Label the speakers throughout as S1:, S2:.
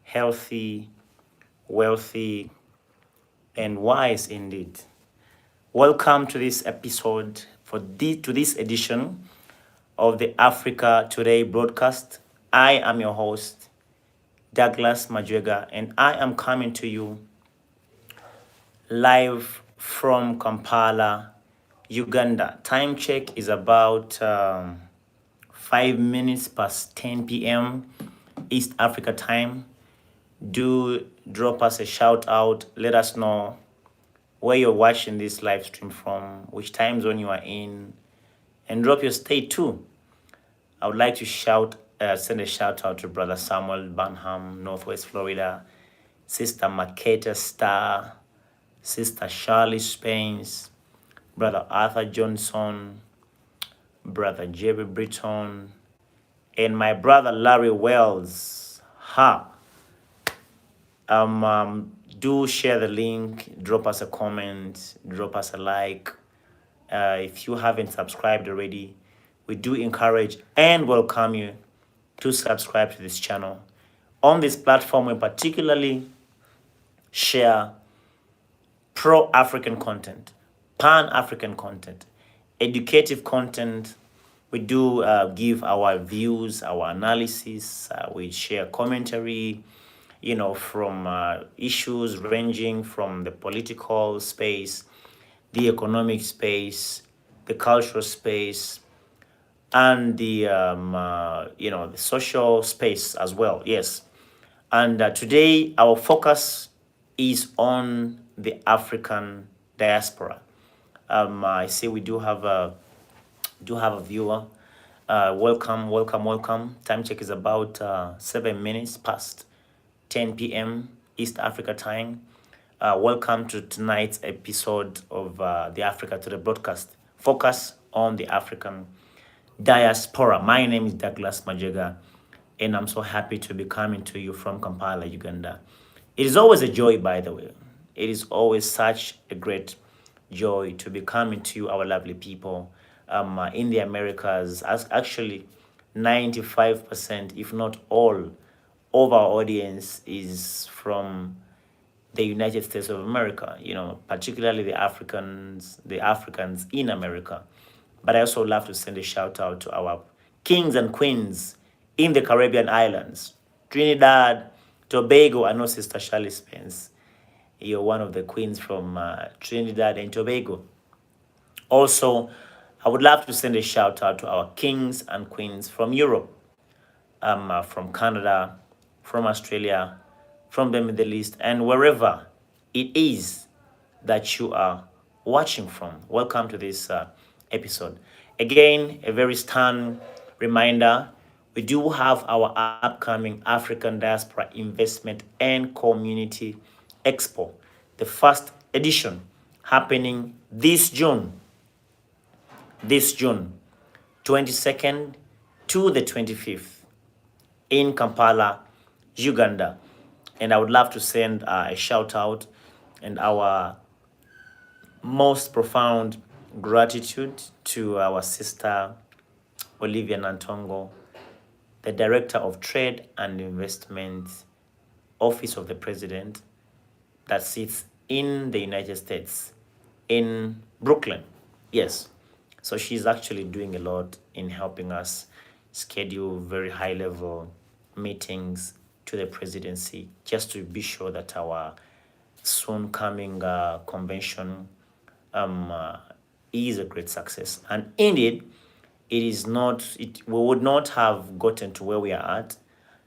S1: healthy, wealthy, and wise indeed. Welcome to this episode to this edition of the Africa Today broadcast. I am your host, Douglas Majwega, and I am coming to you live from Kampala, Uganda. Time check is about 5 minutes past 10 p.m. East Africa time. Do drop us a shout out. Let us know where you're watching this live stream from, which time zone you are in, and drop your state too. I would like to send a shout out to Brother Samuel Banham, Northwest Florida, Sister Maketa Star, Sister Charlie Spence, Brother Arthur Johnson, Brother Jerry Britton, and my brother Larry Wells. Do share the link, drop us a comment, drop us a like. If you haven't subscribed already, we do encourage and welcome you to subscribe to this channel. On this platform, we particularly share pro-African content, pan-African content, educative content. We do give our views, our analysis. We share commentary, from issues ranging from the political space, the economic space, the cultural space, and the social space as well. Yes, and today our focus is on the African diaspora. I say we do have a viewer. Welcome. Time check is about 7 minutes past 10 p.m. East Africa time. Welcome to tonight's episode of the Africa Today broadcast. Focus on the African diaspora. My name is Douglas Majwega, and I'm so happy to be coming to you from Kampala, Uganda. It is always a joy, by the way. It is always such a great joy to be coming to you, our lovely people, in the Americas. Actually, 95%, if not all, of our audience is from the United States of America, particularly the Africans in America. But I also love to send a shout out to our kings and queens in the Caribbean islands, Trinidad, Tobago. I know Sister Shirley Spence, you're one of the queens from Trinidad and Tobago. Also, I would love to send a shout out to our kings and queens from Europe, from Canada, from Australia, from the Middle East, and wherever it is that you are watching from. Welcome to this episode. Again, a very stern reminder, we do have our upcoming African Diaspora Investment and Community Expo, the first edition, happening this June 22nd to the 25th in Kampala, Uganda. And I would love to send a shout out and our most profound gratitude to our sister Olivia Nantongo, the Director of Trade and Investment, Office of the President, that sits in the United States, in Brooklyn. Yes. So she's actually doing a lot in helping us schedule very high-level meetings to the presidency, just to be sure that our soon coming convention is a great success. And indeed, we would not have gotten to where we are at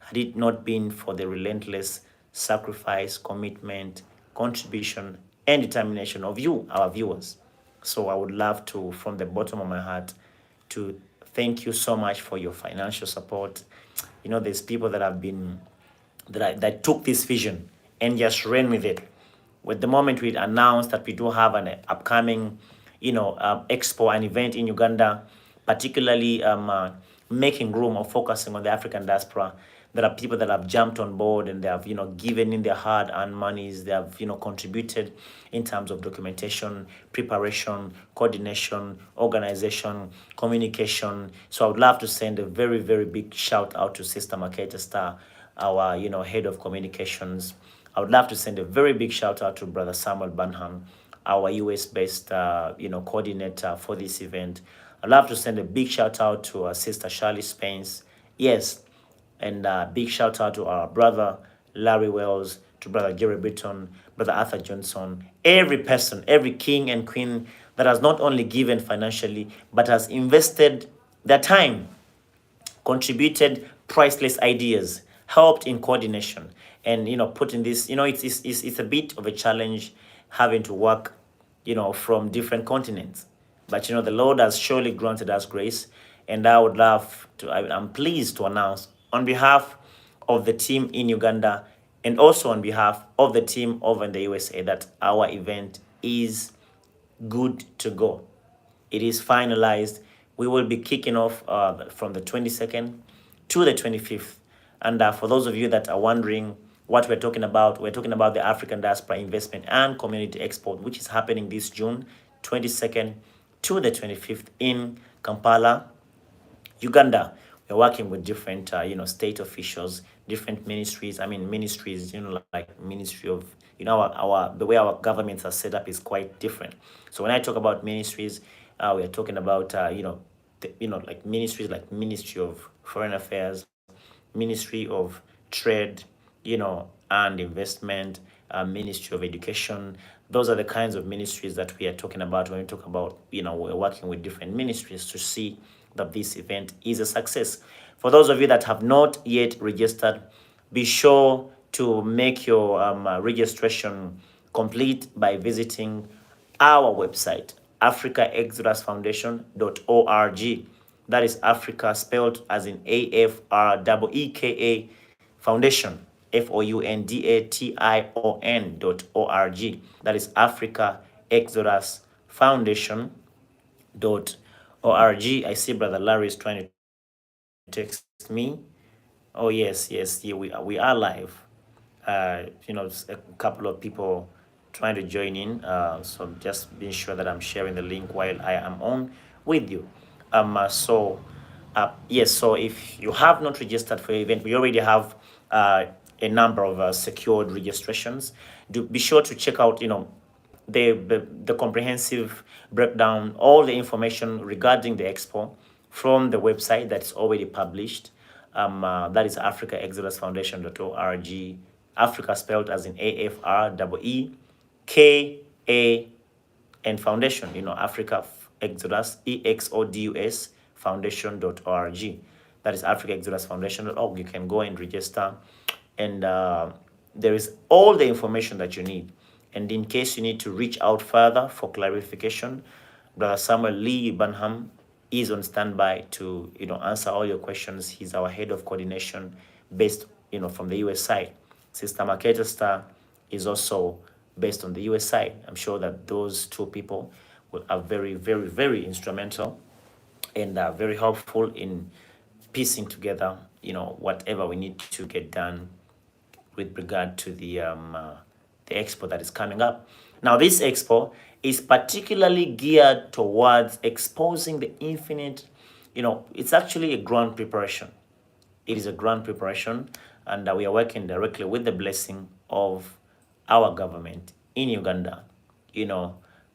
S1: had it not been for the relentless sacrifice, commitment, contribution, and determination of you, our viewers. So I would love to, from the bottom of my heart, to thank you so much for your financial support. There's people that have been that took this vision and just ran with it. With the moment we announced that we do have an upcoming, expo, an event in Uganda, particularly making room or focusing on the African diaspora, there are people that have jumped on board and they have, given in their hard-earned monies. They have, contributed in terms of documentation, preparation, coordination, organization, communication. So I would love to send a very, very big shout out to Sister Maketa Star, our head of communications. I would love to send a very big shout out to Brother Samuel Banham, our US based coordinator for this event. I'd love to send a big shout out to Sister Charlie Spence. Yes, and big shout out to our brother Larry Wells, to Brother Jerry Britton, Brother Arthur Johnson, every person, every king and queen that has not only given financially, but has invested their time, contributed priceless ideas, helped in coordination, and putting this. It's a bit of a challenge having to work, from different continents. But the Lord has surely granted us grace, and I would love to. I'm pleased to announce on behalf of the team in Uganda and also on behalf of the team over in the USA that our event is good to go. It is finalized. We will be kicking off from the 22nd to the 25th. And for those of you that are wondering what we're talking about the African Diaspora Investment and Community Expo, which is happening this June 22nd to the 25th in Kampala, Uganda. We're working with different, state officials, different ministries. I mean, ministries, like Ministry of, the way our governments are set up is quite different. So when I talk about ministries, we are talking about, like ministries like Ministry of Foreign Affairs, Ministry of Trade, and Investment, Ministry of Education. Those are the kinds of ministries that we are talking about when we talk about, we're working with different ministries to see that this event is a success. For those of you that have not yet registered, be sure to make your registration complete by visiting our website, africaexodusfoundation.org. That is Africa spelled as in AFREEKA Foundation, FOUNDATION.org. That is Africa Exodus Foundation.org. I see Brother Larry is trying to text me. Oh yes, yeah, we are live. A couple of people trying to join in. So just being sure that I'm sharing the link while I am on with you. Yes, so if you have not registered for your event, we already have a number of secured registrations. Be sure to check out, the comprehensive breakdown, all the information regarding the expo from the website that's already published. That is africaexodusfoundation.org. Africa spelled as in AFREEKA and foundation, Africa Exodus, EXODUS foundation.org. That is Africa Exodus Foundation.org. You can go and register, and there is all the information that you need. And in case you need to reach out further for clarification, Brother Samuel Lee Banham is on standby to answer all your questions. He's our head of coordination based from the US side. Sister Maketa Star is also based on the US side. I'm sure that those two people are very, very, very instrumental and very helpful in piecing together, whatever we need to get done with regard to the expo that is coming up. Now, this expo is particularly geared towards exposing the infinite. It's actually a grand preparation. It is a grand preparation, and we are working directly with the blessing of our government in Uganda.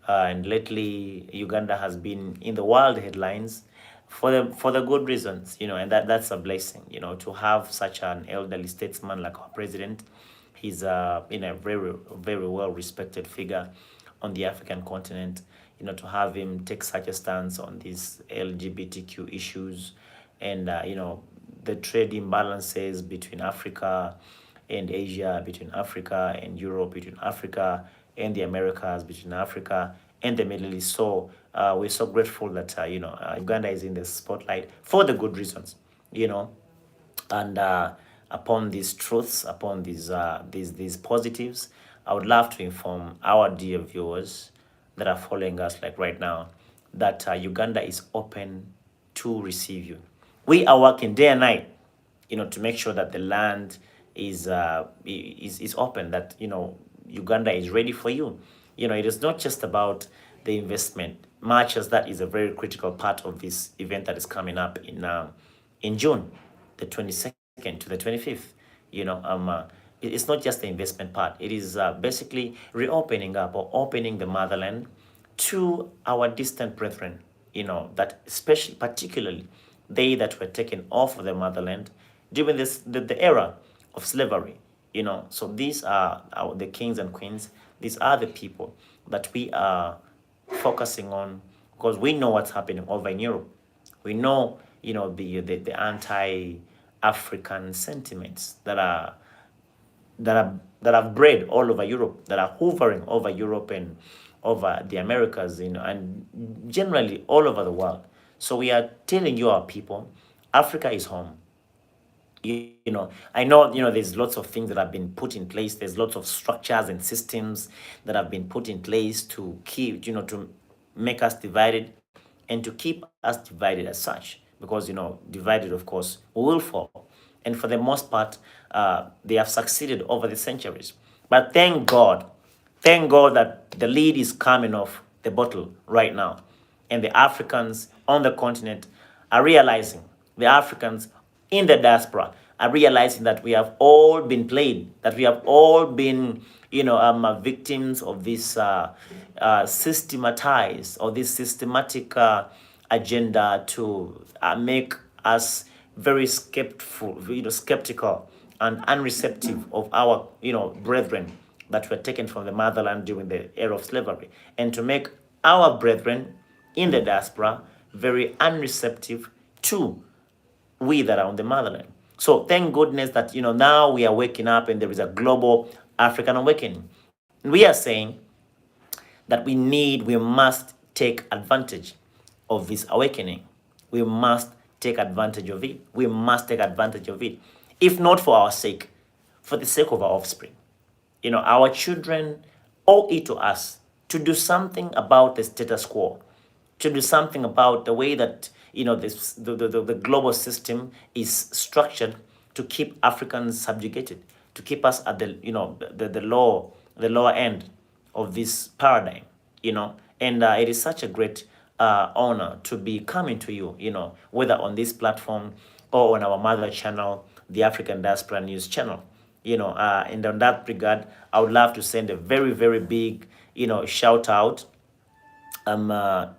S1: And lately Uganda has been in the world headlines for the good reasons, and that's a blessing, to have such an elderly statesman like our president. He's a very, very well respected figure on the African continent. To have him take such a stance on these LGBTQ issues, and the trade imbalances between Africa and Asia, between Africa and Europe, between Africa and the Americas, between Africa and the Middle East. So we're so grateful that Uganda is in the spotlight for the good reasons, and upon these truths, upon these positives, I would love to inform our dear viewers that are following us like right now that Uganda is open to receive you. We are working day and night, to make sure that the land is open, that Uganda is ready for you. It is not just about the investment, much as that is a very critical part of this event that is coming up in June, the 22nd to the 25th. It's not just the investment part. It is basically reopening up or opening the motherland to our distant brethren, that especially, particularly they that were taken off of the motherland during the era of slavery, So these are the kings and queens. These are the people that we are focusing on, because we know what's happening over in Europe. We know, the anti-African sentiments that have bred all over Europe, that are hovering over Europe and over the Americas, and generally all over the world. So we are telling you, our people, Africa is home. I know, there's lots of things that have been put in place. There's lots of structures and systems that have been put in place to keep, to make us divided and to keep us divided as such. Because, divided, of course, we will fall. And for the most part, they have succeeded over the centuries. But thank God that the lead is coming off the bottle right now. And the Africans on the continent are realizing, the Africans in the diaspora are realizing that we have all been played, that we have all been, victims of this systematized or this systematic agenda to make us very skeptical and unreceptive of our, brethren that were taken from the motherland during the era of slavery, and to make our brethren in the diaspora very unreceptive to we that are on the motherland. So thank goodness that, now we are waking up and there is a global African awakening. We are saying that we must take advantage of this awakening. We must take advantage of it. We must take advantage of it. If not for our sake, for the sake of our offspring. Our children owe it to us to do something about the status quo, to do something about the way that, the global system is structured to keep Africans subjugated, to keep us at the lower end of this paradigm, And it is such a great honor to be coming to you, whether on this platform or on our mother channel, the African Diaspora News channel. And on that regard, I would love to send a very, very big, shout out I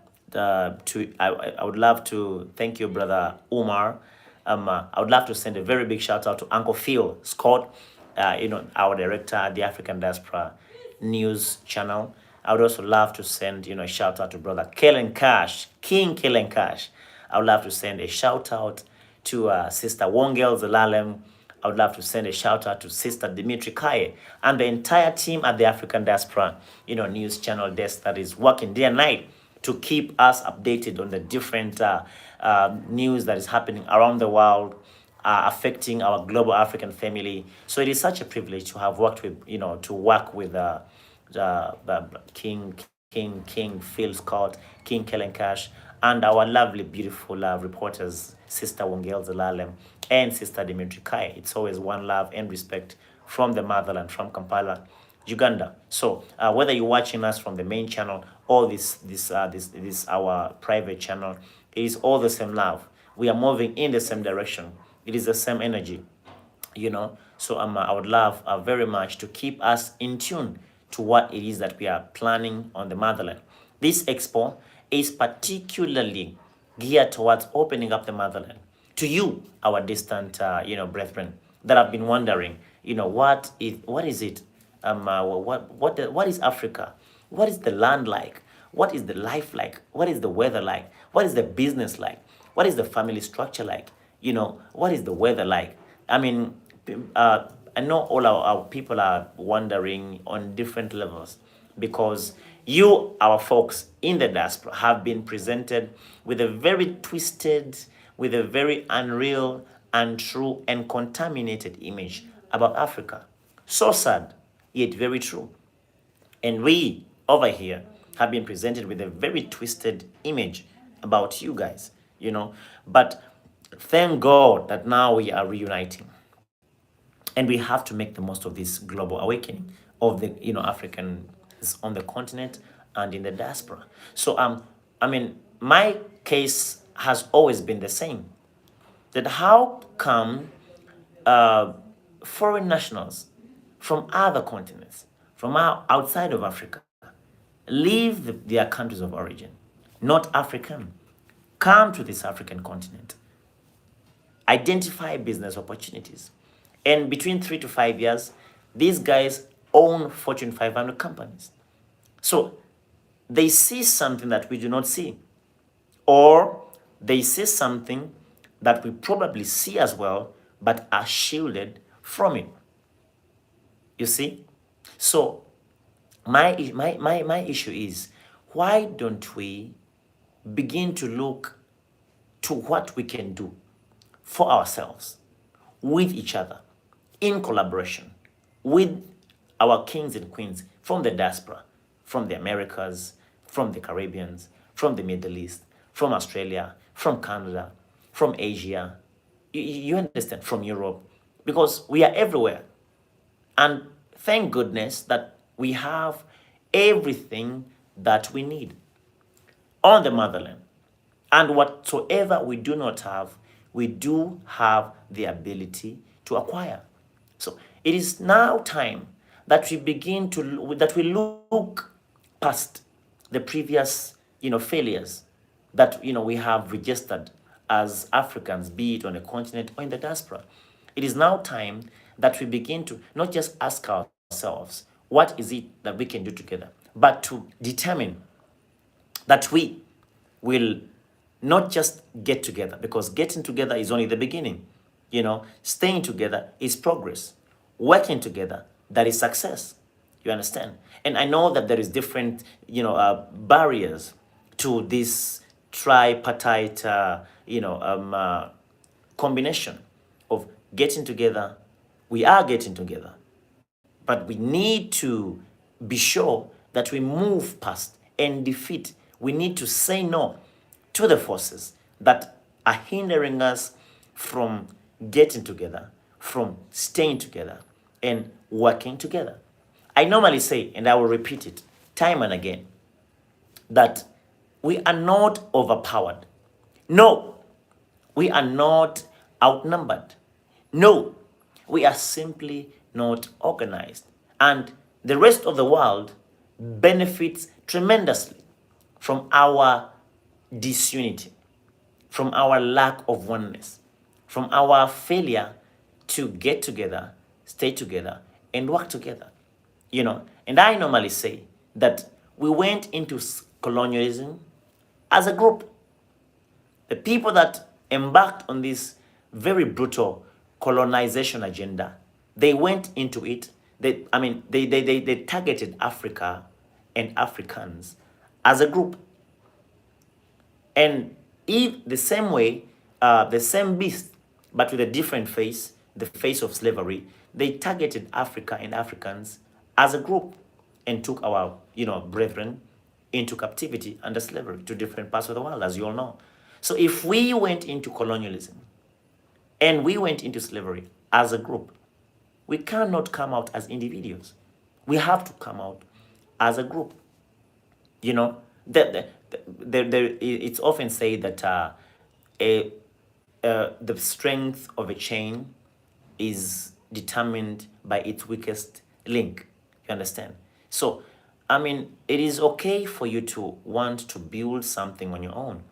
S1: would love to thank you, brother Umar. I would love to send a very big shout out to Uncle Phil Scott, our director at the African Diaspora News channel. I would also love to send, a shout out to brother Kellen Cash, King Kellen Cash. I would love to send a shout out to Sister Wongel Zelalem. I would love to send a shout out to Sister Dimitri Kaye and the entire team at the African Diaspora, news channel desk that is working day and night to keep us updated on the different news that is happening around the world, affecting our global African family. So it is such a privilege to have worked with, to work with King Phil Scott, King Kellen Cash, and our lovely, beautiful reporters, Sister Wongel Zelalem and Sister Dimitri Kai. It's always one love and respect from the motherland, from Kampala, Uganda. So whether you're watching us from the main channel or this our private channel, it is all the same love. We are moving in the same direction. It is the same energy, So I would love very much to keep us in tune to what it is that we are planning on the motherland. This expo is particularly geared towards opening up the motherland to you, our distant, brethren that have been wondering, what is it? What is Africa? What is the land like? What is the life like? What is the weather like? What is the business like? What is the family structure like? What is the weather like? I mean, I know all our people are wondering on different levels because you, our folks in the diaspora, have been presented with a very twisted, with a very unreal, untrue, and contaminated image about Africa. So sad, yet very true. And we over here have been presented with a very twisted image about you guys, But thank God that now we are reuniting. And we have to make the most of this global awakening of the, Africans on the continent and in the diaspora. So, my case has always been the same. That how come foreign nationals from other continents, from outside of Africa, leave their countries of origin, not African, come to this African continent, identify business opportunities. And between 3 to 5 years, these guys own Fortune 500 companies. So they see something that we do not see, or they see something that we probably see as well, but are shielded from it. You see? So my issue is, why don't we begin to look to what we can do for ourselves, with each other, in collaboration, with our kings and queens from the diaspora, from the Americas, from the Caribbeans, from the Middle East, from Australia, from Canada, from Asia, you understand, from Europe, because we are everywhere. And thank goodness that we have everything that we need on the motherland. And whatsoever we do not have, we do have the ability to acquire. So it is now time that we begin to that we look past the previous, failures that we have registered as Africans, be it on the continent or in the diaspora. It is now time that we begin to not just ask ourselves, what is it that we can do together, but to determine that we will not just get together, because getting together is only the beginning. Staying together is progress. Working together, that is success. You understand? And I know that there is different, barriers to this tripartite, combination of getting together. We are getting together, but we need to be sure that we move past and defeat. We need to say no to the forces that are hindering us from getting together, from staying together, and working together. I normally say, and I will repeat it time and again, that we are not overpowered. No, we are not outnumbered. No, we are simply not organized. And the rest of the world benefits tremendously from our disunity, from our lack of oneness, from our failure to get together, stay together, and work together. And I normally say that we went into colonialism as a group. The people that embarked on this very brutal colonization agenda, they went into it. They targeted Africa and Africans as a group. And if the same way, the same beast, but with a different face, the face of slavery, they targeted Africa and Africans as a group and took our, brethren into captivity under slavery to different parts of the world, as you all know. So if we went into colonialism and we went into slavery as a group, we cannot come out as individuals. We have to come out as a group. It's often said that the strength of a chain is determined by its weakest link. You understand? So, it is okay for you to want to build something on your own.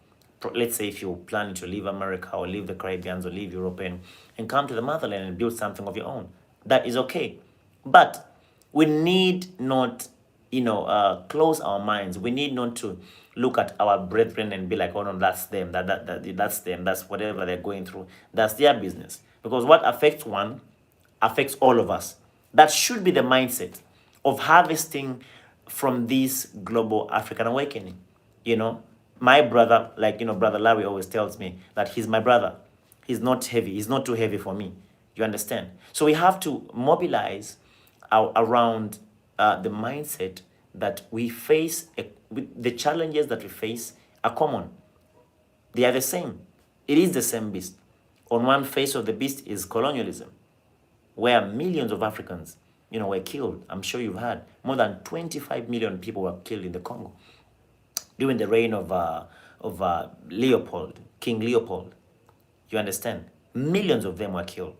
S1: Let's say if you're planning to leave America or leave the Caribbean or leave Europe and come to the motherland and build something of your own. That is okay. But we need not, close our minds. We need not to look at our brethren and be like, oh no, that's them, that's them, that's whatever they're going through. That's their business. Because what affects one affects all of us. That should be the mindset of harvesting from this global African awakening. My brother, Brother Larry always tells me that he's my brother. He's not heavy. He's not too heavy for me. You understand? So we have to mobilize around the mindset that we face, the challenges that we face are common. They are the same. It is the same beast. On one face of the beast is colonialism, where millions of Africans, were killed. I'm sure you've heard. More than 25 million people were killed in the Congo during the reign of Leopold, King Leopold. You understand? Millions of them were killed.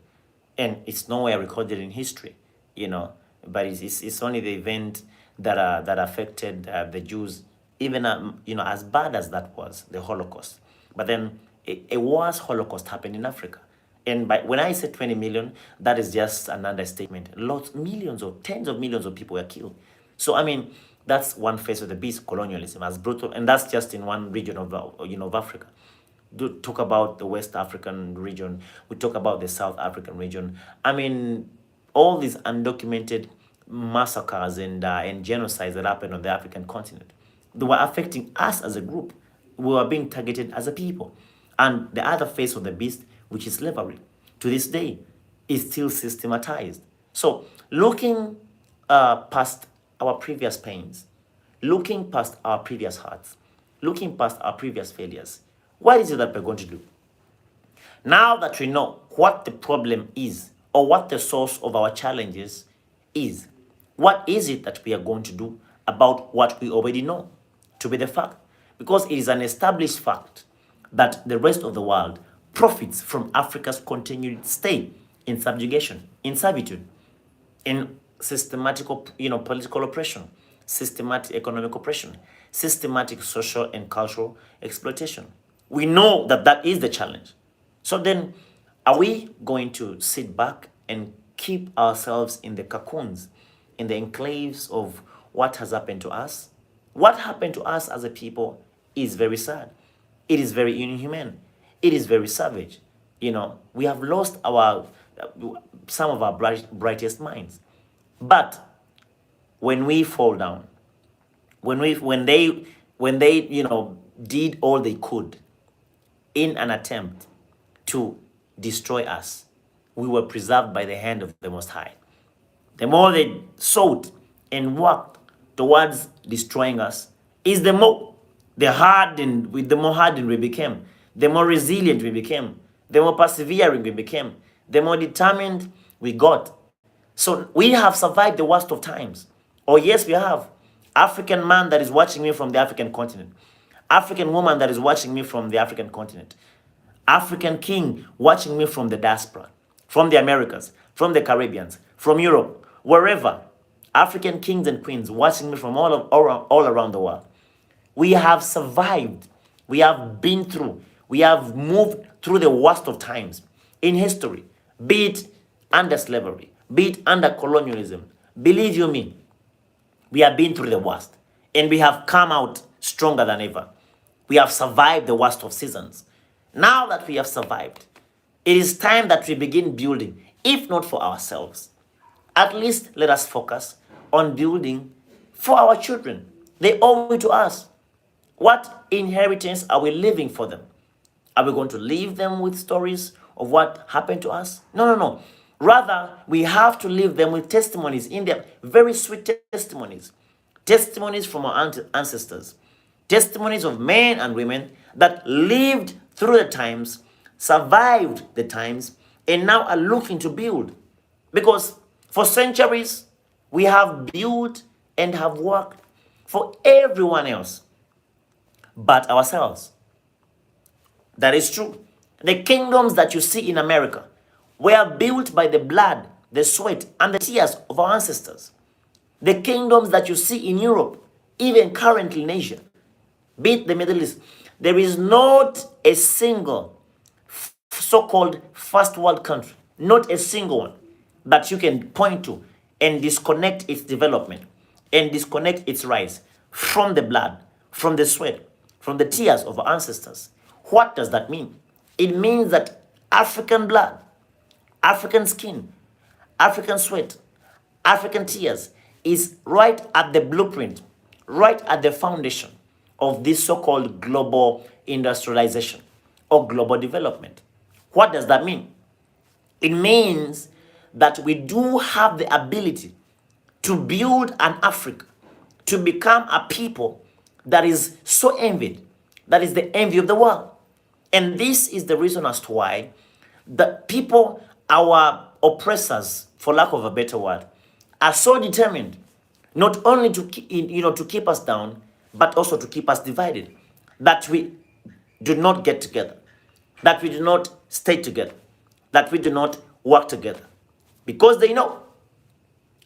S1: and it's nowhere recorded in history, you know. But it's only the event that affected the Jews, even as bad as that was, the Holocaust. But then a worse Holocaust happened in Africa. And when I say 20 million, that is just an understatement. Lots, millions or tens of millions of people were killed. So I mean, that's one face of the beast, colonialism, as brutal, and that's just in one region of Africa. Do talk about the West African region. We talk about the South African region. I mean, all these undocumented massacres and genocides that happened on the African continent, they were affecting us as a group. We were being targeted as a people. And the other face of the beast, which is slavery, to this day, is still systematized. So, looking past our previous pains, looking past our previous hurts, looking past our previous failures, what is it that we're going to do? Now that we know what the problem is or what the source of our challenges is, what is it that we are going to do about what we already know to be the fact? Because it is an established fact that the rest of the world profits from Africa's continued stay in subjugation, in servitude, in systematic, political oppression, systematic economic oppression, systematic social and cultural exploitation. We know that that is the challenge. So then, are we going to sit back and keep ourselves in the cocoons, in the enclaves of what has happened to us? What happened to us as a people is very sad. It is very inhuman. It is very savage. We have lost some of our brightest minds. But when we fall down, when they did all they could in an attempt to destroy us, we were preserved by the hand of the Most High. The more they sought and worked towards destroying us, the more hardened we became, the more resilient we became, the more persevering we became, the more determined we got. So we have survived the worst of times. Oh yes, we have. African man that is watching me from the African continent. African woman that is watching me from the African continent. African king watching me from the diaspora, from the Americas, from the Caribbeans, from Europe, wherever. African kings and queens watching me from all around the world. We have survived. We have been through. We have moved through the worst of times in history, be it under slavery, be it under colonialism. Believe you me, we have been through the worst, and we have come out stronger than ever. We have survived the worst of seasons. Now that we have survived, it is time that we begin building, if not for ourselves. At least let us focus on building for our children. They owe it to us. What inheritance are we leaving for them? Are we going to leave them with stories of what happened to us? No. Rather, we have to leave them with testimonies in their very sweet testimonies. Testimonies from our ancestors. Testimonies of men and women that lived through the times, survived the times, and now are looking to build. Because for centuries, we have built and have worked for everyone else but ourselves. That is true. The kingdoms that you see in America were built by the blood, the sweat, and the tears of our ancestors. The kingdoms that you see in Europe, even currently in Asia, be it the Middle East, there is not a single so-called first world country, not a single one that you can point to and disconnect its development and disconnect its rise from the blood, from the sweat, from the tears of our ancestors. What does that mean? It means that African blood, African skin, African sweat, African tears is right at the blueprint, right at the foundation of this so-called global industrialization or global development. What does that mean? It means that we do have the ability to build an Africa, to become a people that is so envied, that is the envy of the world. And this is the reason as to why the people, our oppressors, for lack of a better word, are so determined not only to keep us down, but also to keep us divided, that we do not get together, that we do not stay together, that we do not work together, because they know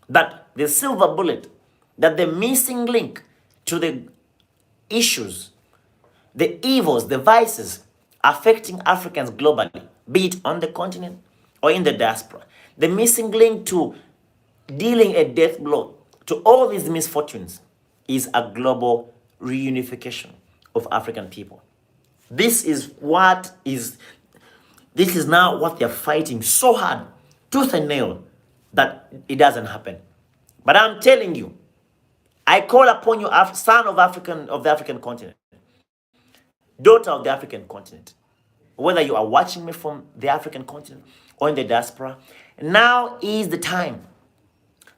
S1: that the silver bullet, that the missing link to the issues, the evils, the vices affecting Africans globally, be it on the continent or in the diaspora, the missing link to dealing a death blow to all these misfortunes is a global reunification of African people. This is now what they're fighting so hard, tooth and nail, that it doesn't happen. But I'm telling you, I call upon you, son of the African continent, daughter of the African continent, whether you are watching me from the African continent or in the diaspora, now is the time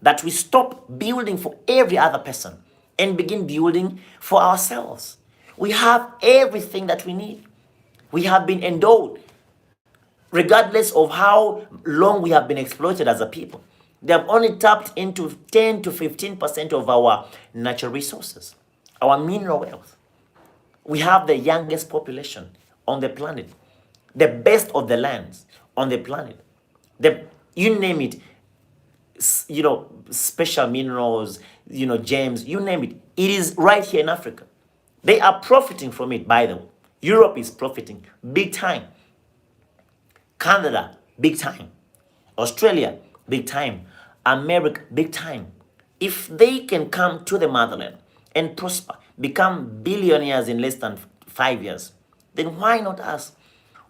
S1: that we stop building for every other person and begin building for ourselves. We have everything that we need. We have been endowed, regardless of how long we have been exploited as a people. They have only tapped into 10 to 15% of our natural resources, our mineral wealth. We have the youngest population on the planet, the best of the lands on the planet. You name it, special minerals, gems, you name it. It is right here in Africa. They are profiting from it, by the way. Europe is profiting big time. Canada, big time. Australia, big time. America, big time. If they can come to the motherland and prosper, become billionaires in less than 5 years, then why not us?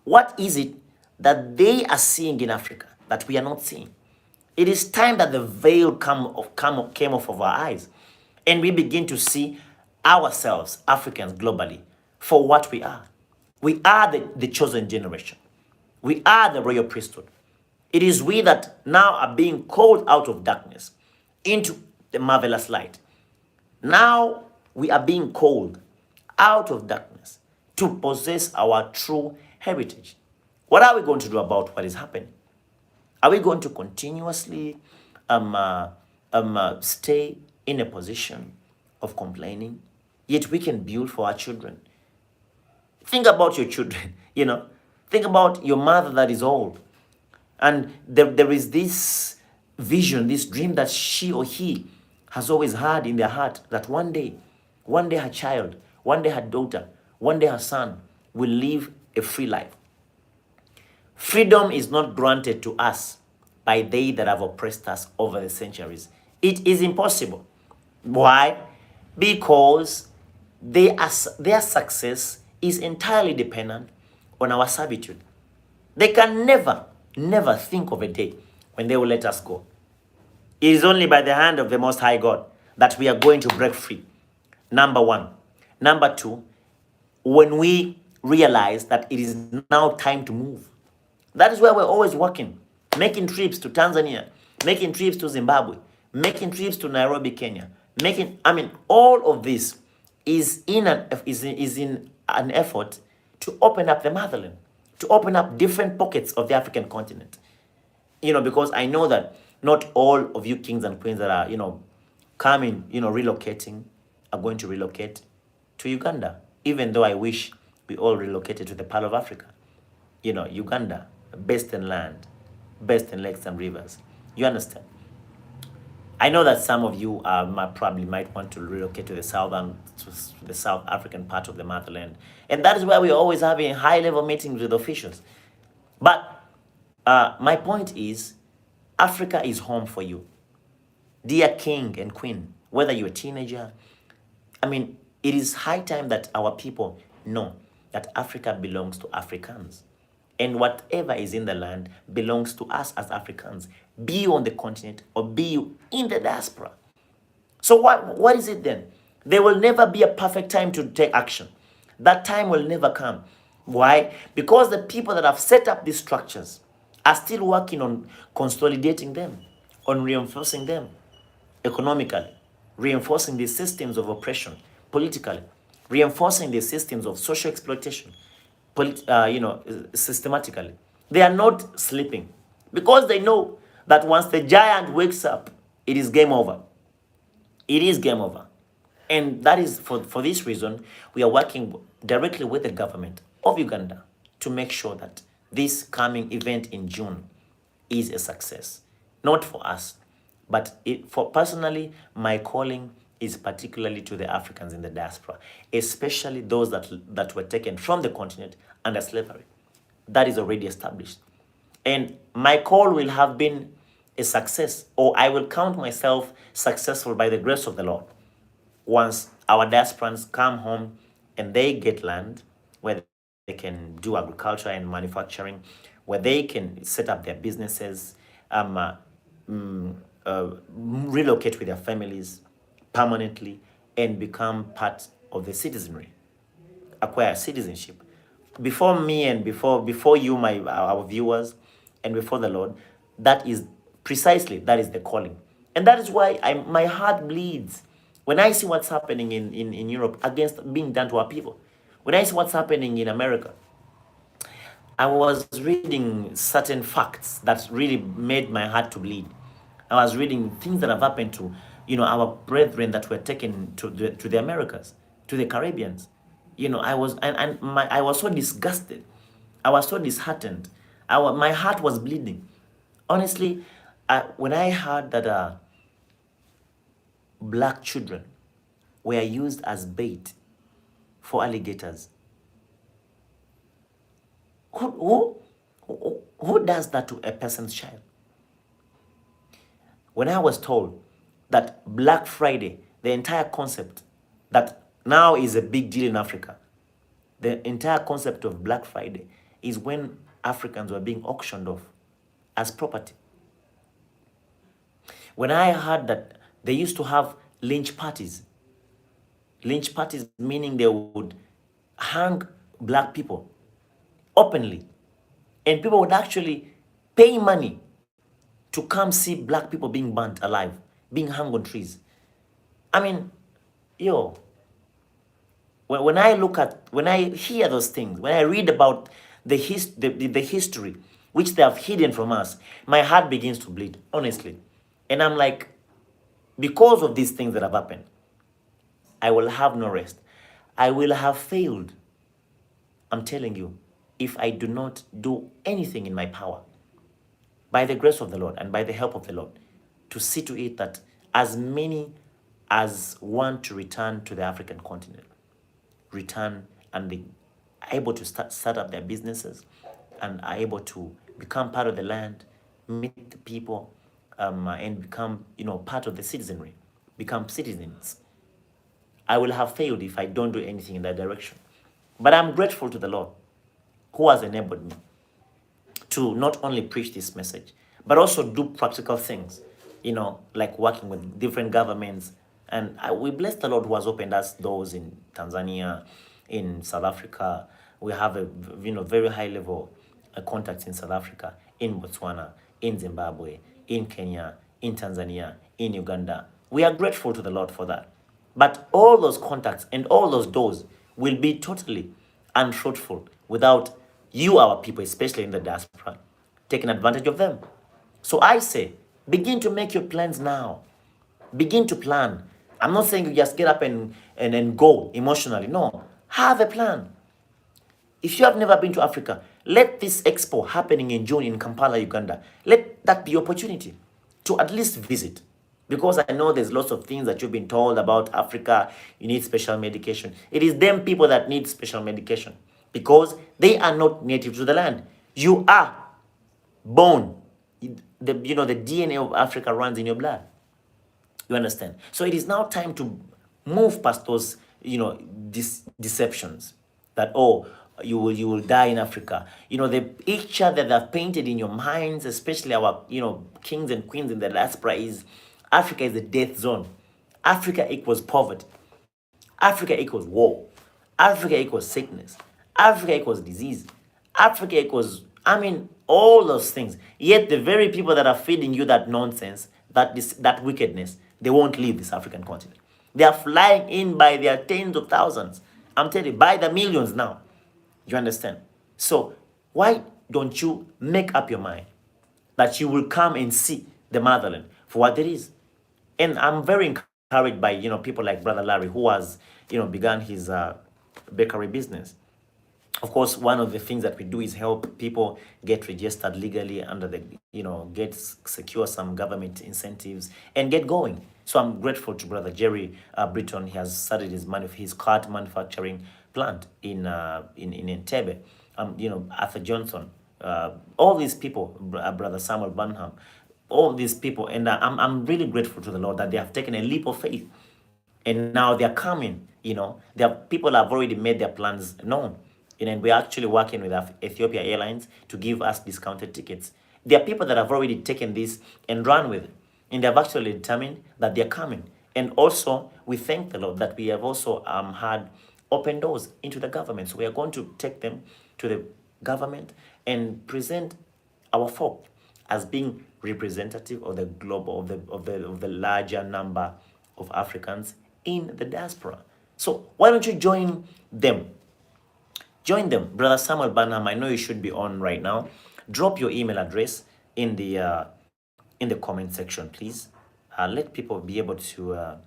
S1: What is it that they are seeing in Africa that we are not seeing? It is time that the veil came off of our eyes and we begin to see ourselves, Africans globally, for what we are. We are the chosen generation. We are the royal priesthood. It is we that now are being called out of darkness into the marvelous light. Now we are being called out of darkness to possess our true heritage. What are we going to do about what is happening? Are we going to continuously stay in a position of complaining, yet we can build for our children? Think about your children, Think about your mother that is old. And there is this vision, this dream that she or he has always had in their heart, that one day her child, one day her daughter, one day her son will live a free life. Freedom is not granted to us by they that have oppressed us over the centuries. It is impossible. Why? Because their success is entirely dependent on our servitude. They can never think of a day when they will let us go. It is only by the hand of the Most High God that we are going to break free. Number one. Number two, when we realize that it is now time to move. That is where we're always working, making trips to Tanzania, making trips to Zimbabwe, making trips to Nairobi, Kenya, all of this is in an effort to open up the motherland, to open up different pockets of the African continent. Because I know that not all of you kings and queens that are, coming, relocating, are going to relocate to Uganda, even though I wish we all relocated to the Pearl of Africa. Uganda, best in land, best in lakes and rivers. You understand? I know that some of you probably might want to relocate to the South African part of the motherland. And that is why we're always having high-level meetings with officials. But my point is, Africa is home for you. Dear king and queen, whether you're a teenager, it is high time that our people know that Africa belongs to Africans. And whatever is in the land belongs to us as Africans, be you on the continent or be you in the diaspora. So what is it then? There will never be a perfect time to take action. That time will never come. Why? Because the people that have set up these structures are still working on consolidating them, on reinforcing them economically, reinforcing the systems of oppression politically, reinforcing the systems of social exploitation, systematically. They are not sleeping because they know that once the giant wakes up, it is game over. It is game over. And that is for this reason, we are working directly with the government of Uganda to make sure that this coming event in June is a success. Not for us, but for personally, my calling is particularly to the Africans in the diaspora, especially those that were taken from the continent under slavery. That is already established. And my call will have been a success, or I will count myself successful by the grace of the Lord once our diasporans come home and they get land where they can do agriculture and manufacturing, where they can set up their businesses, relocate with their families permanently, and become part of the citizenry, acquire citizenship. Before me and before you, our viewers, and before the Lord, that is the calling. And that is why my heart bleeds when I see what's happening in Europe against being done to our people. When I see what's happening in America, I was reading certain facts that really made my heart to bleed. I was reading things that have happened to, our brethren that were taken to the Americas, to the Caribbeans. I was I was so disgusted. I was so disheartened. My heart was bleeding. Honestly, when I heard that black children were used as bait for alligators, who does that to a person's child? When I was told that Black Friday, the entire concept that now is a big deal in Africa, the entire concept of Black Friday is when Africans were being auctioned off as property. When I heard that they used to have lynch parties meaning they would hang black people openly, and people would actually pay money to come see black people being burnt alive, being hung on trees. I mean, when I hear those things, when I read about the history which they have hidden from us, my heart begins to bleed, honestly. And I'm like, because of these things that have happened, I will have no rest. I will have failed. I'm telling you, if I do not do anything in my power, by the grace of the Lord and by the help of the Lord, to see to it that as many as want to return to the African continent, return and be able to start up their businesses and are able to become part of the land, meet the people, and become, part of the citizenry, become citizens. I will have failed if I don't do anything in that direction. But I'm grateful to the Lord who has enabled me to not only preach this message, but also do practical things, like working with different governments. And we bless the Lord who has opened us doors in Tanzania, in South Africa. We have a very high level contacts in South Africa, in Botswana, in Zimbabwe, in Kenya, in Tanzania, in Uganda. We are grateful to the Lord for that. But all those contacts and all those doors will be totally unfruitful without you, our people, especially in the diaspora, taking advantage of them. So I say, begin to make your plans now. Begin to plan. I'm not saying you just get up and go emotionally. No, have a plan. If you have never been to Africa, let this expo happening in June in Kampala, Uganda, let that be your opportunity to at least visit. Because I know there's lots of things that you've been told about Africa. You need special medication. It is them people that need special medication because they are not native to the land. You are born. The DNA of Africa runs in your blood. You understand? So it is now time to move past those, deceptions that, you will die in Africa. The picture that they've painted in your minds, especially our, kings and queens in the diaspora, is Africa is a death zone. Africa equals poverty. Africa equals war. Africa equals sickness. Africa equals disease. Africa equals, all those things. Yet the very people that are feeding you that nonsense, that wickedness, they won't leave this African continent. They are flying in by their tens of thousands. I'm telling you, by the millions now. You understand? So why don't you make up your mind that you will come and see the motherland for what it is? And I'm very encouraged by, people like Brother Larry, who has, begun his bakery business. Of course, one of the things that we do is help people get registered legally under the, get secure some government incentives and get going. So I'm grateful to Brother Jerry Britton. He has started his card manufacturing plant in Entebbe. Arthur Johnson, all these people, Brother Samuel Bunham, all these people, and I'm really grateful to the Lord that they have taken a leap of faith, and now they're coming. There are people have already made their plans known, and we're actually working with Ethiopia Airlines to give us discounted tickets. There are people that have already taken this and run with it, and they have actually determined that they're coming. And also, we thank the Lord that we have also had open doors into the government. So we are going to take them to the government and present our folk as being representative of the global of the larger number of Africans in the diaspora. So why don't you join them? Join them. Brother Samuel Banham, I know you should be on right now. Drop your email address in the comment section, please. Let people be able to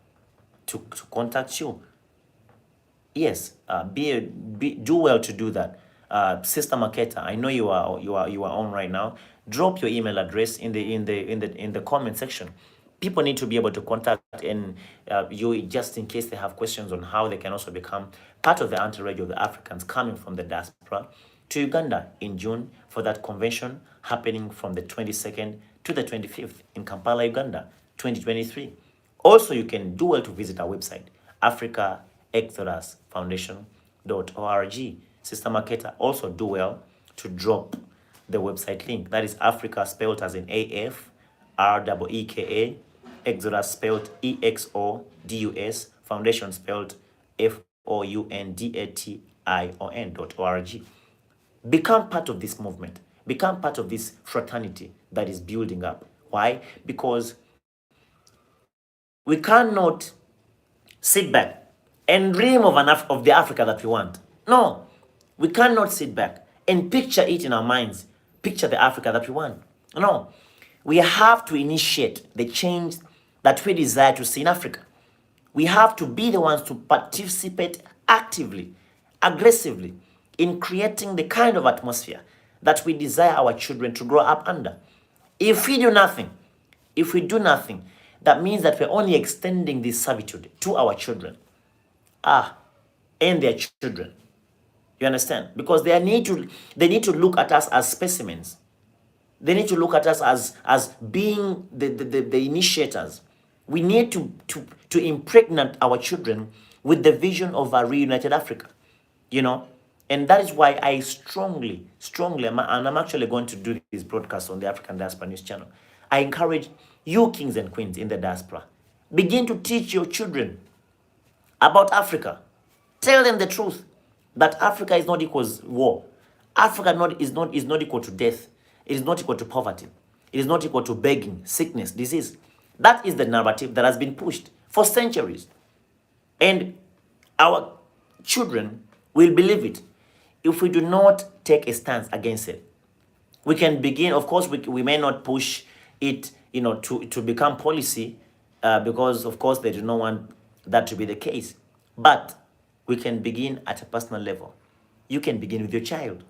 S1: contact you. Yes, do well to do that. Sister Maketa, I know you are on right now. Drop your email address in the comment section. People need to be able to contact and you, just in case they have questions on how they can also become part of the entourage of the Africans coming from the diaspora to Uganda in June for that convention happening from the 22nd to the 25th in Kampala, Uganda, 2023. Also, you can do well to visit our website, Afreeka Exodus Foundation.org. Sister Maketa, also do well to drop the website link. That is Africa spelled as in AFREEKA, Exodus spelled EXODUS, Foundation spelled FOUNDATION.org. Become part of this movement. Become part of this fraternity that is building up. Why? Because we cannot sit back and dream of the Africa that we want. No, we cannot sit back and picture it in our minds. Picture the Africa that we want. No, we have to initiate the change that we desire to see in Africa. We have to be the ones to participate actively, aggressively in creating the kind of atmosphere that we desire our children to grow up under. If we do nothing, that means that we're only extending this servitude to our children. And their children. You understand? Because they need to look at us as specimens. They need to look at us as being the initiators. We need to impregnate our children with the vision of a reunited Africa. And that is why I strongly, and I'm actually going to do this broadcast on the African Diaspora News Channel. I encourage you kings and queens in the diaspora, begin to teach your children about Africa. Tell them the truth that Africa is not equals war. Africa is not equal to death. It is not equal to poverty. It is not equal to begging, sickness, disease. That is the narrative that has been pushed for centuries. And our children will believe it if we do not take a stance against it. We can begin, of course, we may not push it, to become policy because, of course, they do not want that to be the case. But we can begin at a personal level. You can begin with your child.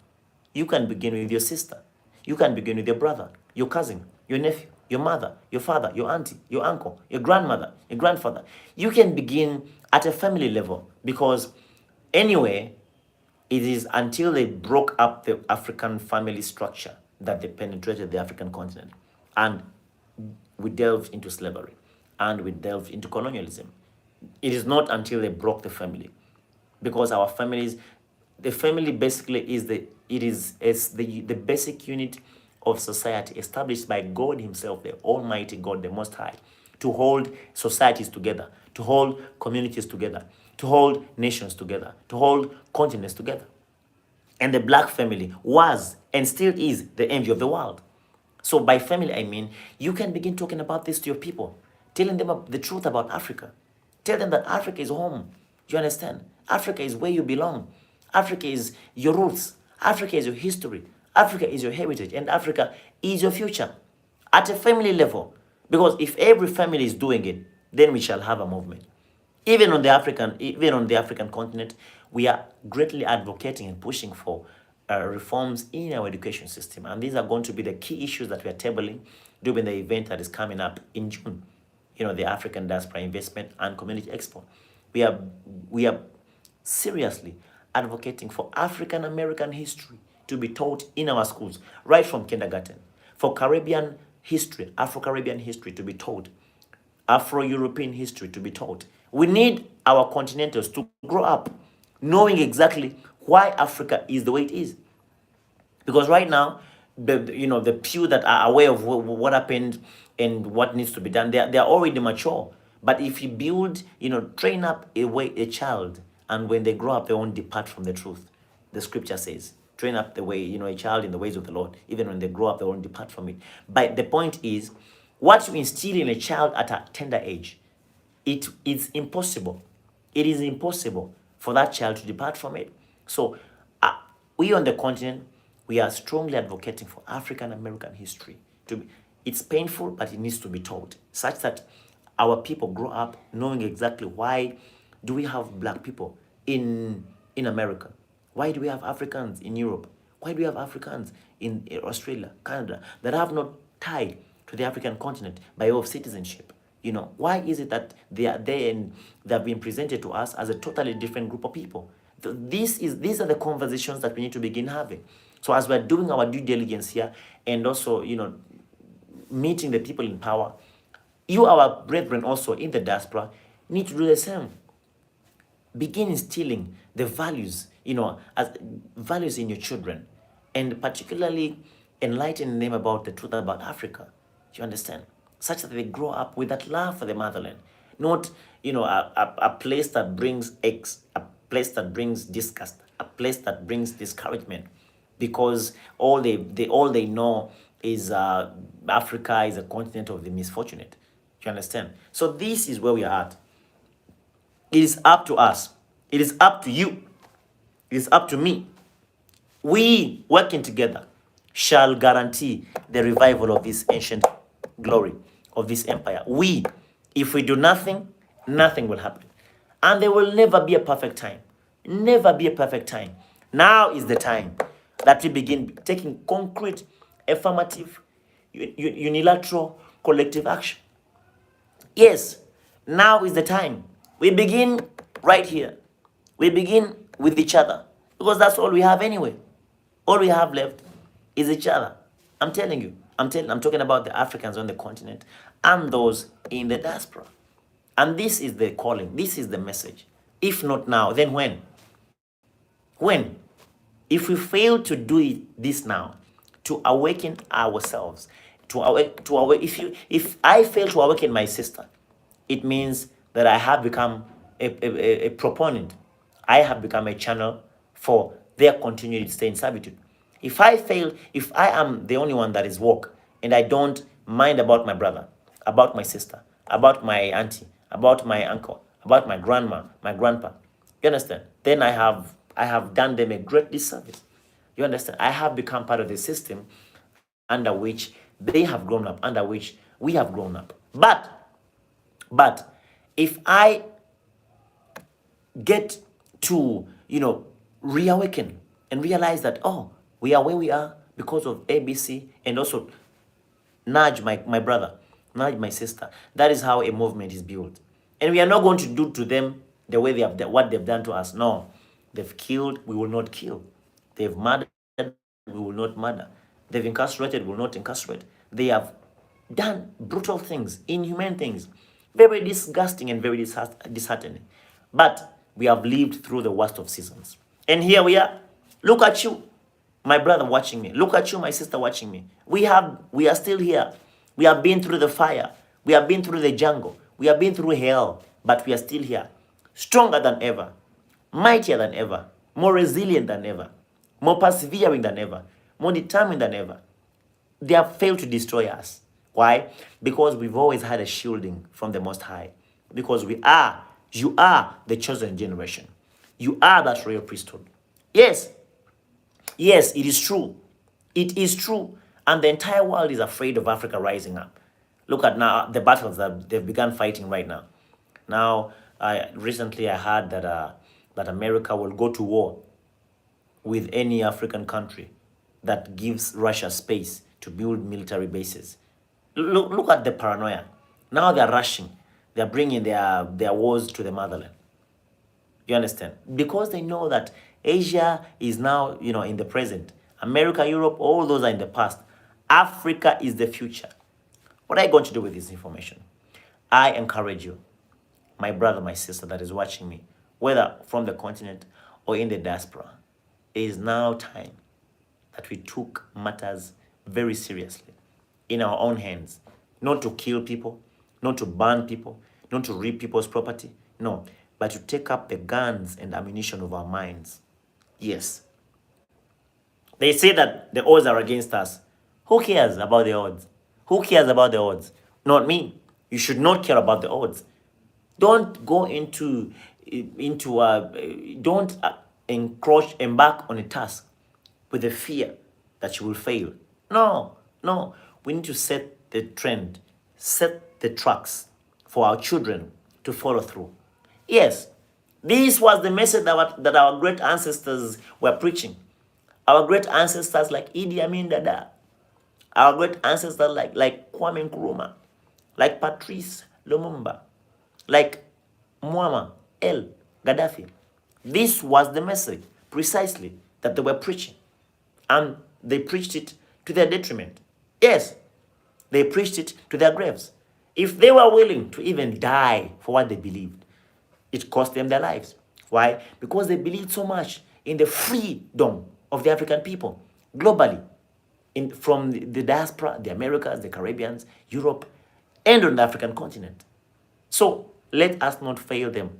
S1: You can begin with your sister. You can begin with your brother, your cousin, your nephew, your mother, your father, your auntie, your uncle, your grandmother, your grandfather. You can begin at a family level because anyway, it is until they broke up the African family structure that they penetrated the African continent. And we delved into slavery and we delved into colonialism. It is not until they broke the family, because our families, the family basically is the basic unit of society established by God himself, the Almighty God, the Most High, to hold societies together, to hold communities together, to hold nations together, to hold continents together. And the black family was and still is the envy of the world. So by family, I mean, you can begin talking about this to your people, telling them the truth about Africa. Tell them that Africa is home. You understand? Africa is where you belong. Africa is your roots. Africa is your history. Africa is your heritage. And Africa is your future. At a family level. Because if every family is doing it, then we shall have a movement. Even on the African continent, we are greatly advocating and pushing for reforms in our education system. And these are going to be the key issues that we are tabling during the event that is coming up in June. The African Diaspora Investment and Community Expo. We are seriously advocating for African American history to be taught in our schools, right from kindergarten. For Caribbean history, Afro-Caribbean history to be taught. Afro-European history to be taught. We need our continentals to grow up knowing exactly why Africa is the way it is. Because right now, the few that are aware of what happened and what needs to be done, they're already mature. But if you build, train up a child, and when they grow up, they won't depart from the truth. The scripture says, train up a child in the ways of the Lord. Even when they grow up, they won't depart from it. But the point is, what you instill in a child at a tender age, it is impossible. It is impossible for that child to depart from it. So we on the continent, we are strongly advocating for African American history. It's painful, but it needs to be taught, such that our people grow up knowing exactly why do we have black people in America? Why do we have Africans in Europe? Why do we have Africans in Australia, Canada, that have not tied to the African continent by way of citizenship? Why is it that they are there and they have been presented to us as a totally different group of people? These are the conversations that we need to begin having. So as we're doing our due diligence here, and also, meeting the people in power, you, our brethren also in the diaspora, need to do the same. Begin instilling the values, as values in your children, and particularly enlighten them about the truth about Africa. You understand? Such that they grow up with that love for the motherland, not a place that brings a place that brings disgust, a place that brings discouragement, because all they know is Africa is a continent of the misfortunate. You understand? So this is where we are at. It is up to us. It is up to you. It is up to me. We, working together, shall guarantee the revival of this ancient glory of this empire. If we do nothing, nothing will happen. And there will never be a perfect time. Never be a perfect time. Now is the time that we begin taking concrete, affirmative, unilateral, collective action. Yes, now is the time. We begin right here. We begin with each other, because that's all we have anyway. All we have left is each other. I'm telling you. I'm talking about the Africans on the continent and those in the diaspora. And this is the calling. This is the message. If not now, then when? When? If we fail to do this now, to awaken ourselves, if I fail to awaken my sister, it means that I have become a proponent. I have become a channel for their continued stay in servitude. If I am the only one that is woke, and I don't mind about my brother, about my sister, about my auntie, about my uncle, about my grandma, my grandpa, you understand? Then I have done them a great disservice. You understand? I have become part of the system under which they have grown up, under which we have grown up. But if I get to, reawaken and realize that, we are where we are because of ABC, and also nudge my brother, nudge my sister. That is how a movement is built. And we are not going to do to them the way what they've done to us. No. They've killed, we will not kill. They've murdered, we will not murder. They've incarcerated, we will not incarcerate. They have done brutal things, inhumane things, very disgusting and very disheartening. But we have lived through the worst of seasons. And here we are. Look at you, my brother watching me. Look at you, my sister watching me. We are still here. We have been through the fire. We have been through the jungle. We have been through hell, but we are still here. Stronger than ever, mightier than ever, more resilient than ever, more persevering than ever, more determined than ever. They have failed to destroy us. Why? Because we've always had a shielding from the Most High. Because you are the chosen generation. You are that royal priesthood. Yes, it is true. It is true. And the entire world is afraid of Africa rising up. Look at now the battles that they've begun fighting right now. Now, Recently I heard that America will go to war with any African country that gives Russia space to build military bases. Look at the paranoia. Now they're rushing. They're bringing their wars to the motherland. You understand? Because they know that Asia is now, in the present. America, Europe, all those are in the past. Africa is the future. What are you going to do with this information? I encourage you, my brother, my sister that is watching me, whether from the continent or in the diaspora, it is now time that we took matters very seriously in our own hands. Not to kill people, not to burn people, not to rip people's property. No, but to take up the guns and ammunition of our minds. Yes. They say that the odds are against us. Who cares about the odds? Who cares about the odds? Not me. You should not care about the odds. Don't go don't embark on a task with the fear that you will fail. No, no. We need to set the trend, set the tracks for our children to follow through. Yes, this was the message that our great ancestors were preaching. Our great ancestors like Idi Amin Dada, our great ancestors like Kwame Nkrumah, like Patrice Lumumba, like Muammar el Gaddafi. This was the message precisely that they were preaching. And they preached it to their detriment. Yes, they preached it to their graves. If they were willing to even die for what they believed, it cost them their lives. Why? Because they believed so much in the freedom of the African people globally, from the diaspora, the Americas, the Caribbeans, Europe, and on the African continent. So let us not fail them,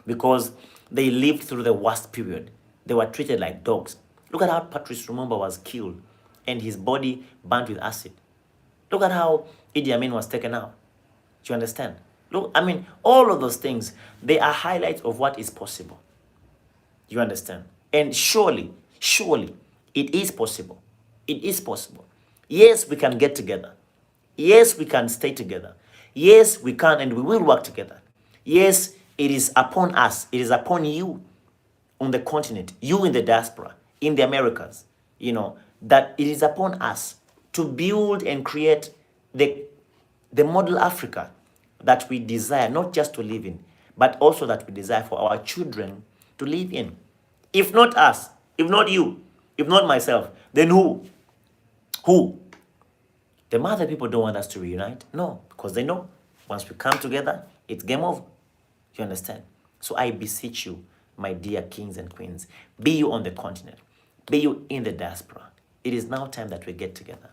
S1: because they lived through the worst period. They were treated like dogs. Look at how Patrice Lumumba was killed and his body burnt with acid. Look at how Idi Amin was taken out. Do you understand? Look, all of those things, they are highlights of what is possible. You understand? And surely, it is possible. It is possible. Yes, we can get together. Yes, we can stay together. Yes, we can and we will work together. Yes, it is upon us. It is upon you on the continent, you in the diaspora, in the Americas, that it is upon us to build and create the model Africa that we desire, not just to live in, but also that we desire for our children to live in. If not us, if not you, if not myself, then who? Who? The mother people don't want us to reunite? No, because they know once we come together, it's game over. You understand? So I beseech you, my dear kings and queens, be you on the continent, be you in the diaspora, it is now time that we get together.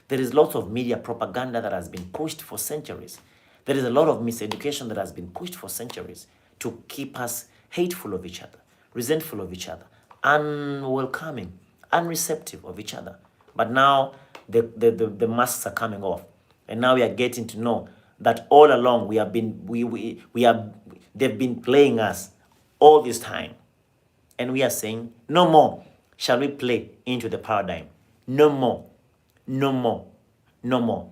S1: There is lots of media propaganda that has been pushed for centuries. There is a lot of miseducation that has been pushed for centuries to keep us hateful of each other, resentful of each other, unwelcoming, unreceptive of each other. But now the masks are coming off, and now we are getting to know that all along they've been playing us all this time, and we are saying no more shall we play into the paradigm. No more. No more. No more.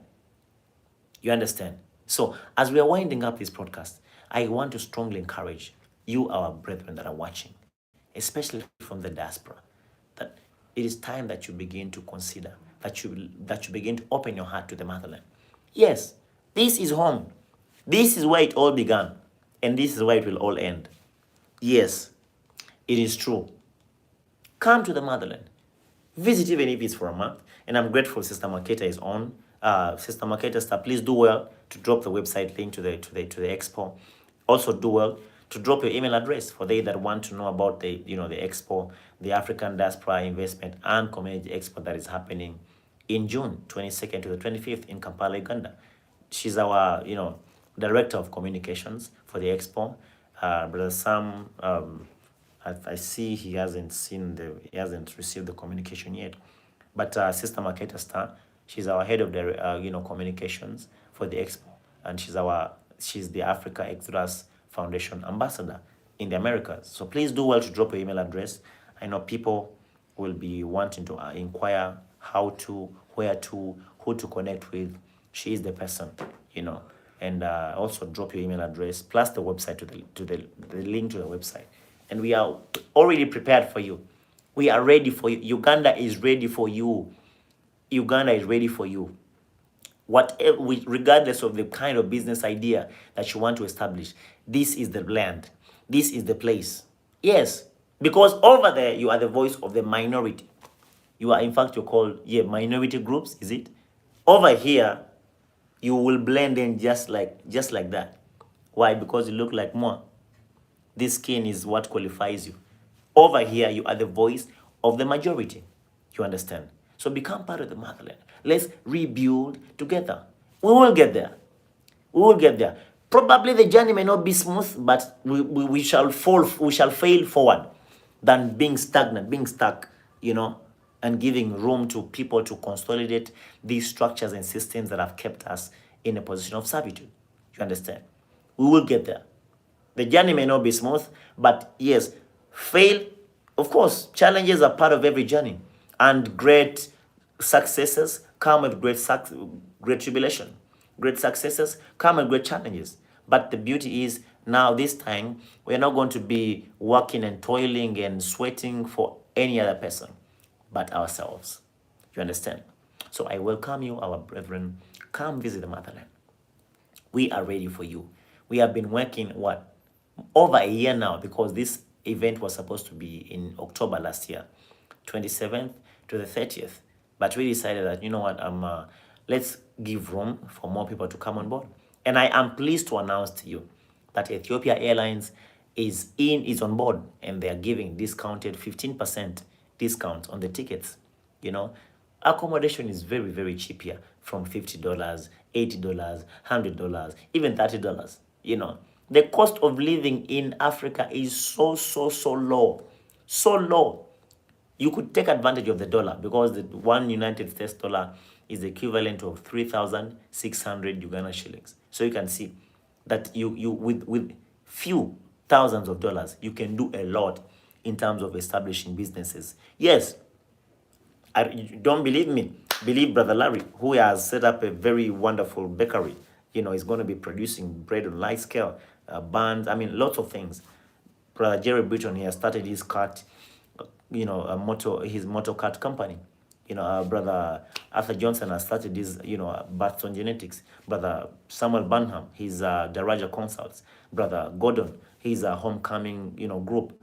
S1: You understand? So as we are winding up this broadcast, I want to strongly encourage you, our brethren that are watching, especially from the diaspora, that it is time that you begin to consider, that you begin to open your heart to the motherland. Yes, this is home. This is where it all began, and this is where it will all end. Yes, it is true. Come to the motherland. Visit even if it's for a month. And I'm grateful Sister Maketa is on. Sister Maketa, star, please do well to drop the website link to the expo. Also do well to drop your email address for they that want to know about the expo, the African Diaspora Investment and Community Expo that is happening in June 22nd to the 25th in Kampala, Uganda. She's our director of communications for the expo. Brother Sam, I see he hasn't received the communication yet. But Sister Maketa Star, she's our head of the communications for the expo, and she's the Afreeka Exodus Foundation ambassador in the Americas. So please do well to drop your email address. I know people will be wanting to inquire how to, where to, who to connect with. She is the person, and also drop your email address plus the website to the link to the website. And we are already prepared for you. We are ready for you. Uganda is ready for you. Uganda is ready for you. Whatever, regardless of the kind of business idea that you want to establish, this is the land. This is the place. Yes, because over there you are the voice of the minority. You are, in fact, you're called, yeah, minority groups, is it? Over here, you will blend in just like that. Why? Because you look like more. This skin is what qualifies you. Over here, you are the voice of the majority. You understand? So become part of the motherland. Let's rebuild together. We will get there. We will get there. Probably the journey may not be smooth, but we shall fail forward than being stagnant, being stuck, and giving room to people to consolidate these structures and systems that have kept us in a position of servitude. You understand? We will get there. The journey may not be smooth, but yes, fail. Of course, challenges are part of every journey, and great successes come with great tribulation. Great successes come with great challenges. But the beauty is now this time we're not going to be working and toiling and sweating for any other person but ourselves. You understand? So I welcome you, our brethren. Come visit the motherland. We are ready for you. We have been working, over a year now, because this event was supposed to be in October last year, 27th to the 30th. But we decided that, let's give room for more people to come on board. And I am pleased to announce to you that Ethiopia Airlines is on board, and they are giving discounted 15% discount on the tickets. Accommodation is very, very cheap here, from $50, $80, $100, even $30. The cost of living in Africa is so low, so low. You could take advantage of the dollar, because the one United States dollar is the equivalent of 3,600 Uganda shillings. So you can see that you with few thousands of dollars, you can do a lot in terms of establishing businesses. Yes, don't believe me, believe Brother Larry, who has set up a very wonderful bakery. He's going to be producing bread on light scale, buns, lots of things. Brother Jerry Britton, he has started his cart, his motor cart company. Brother Arthur Johnson has started his, Batson Genetics. Brother Samuel Burnham, he's Daraja Consults. Brother Gordon, he's a homecoming, group.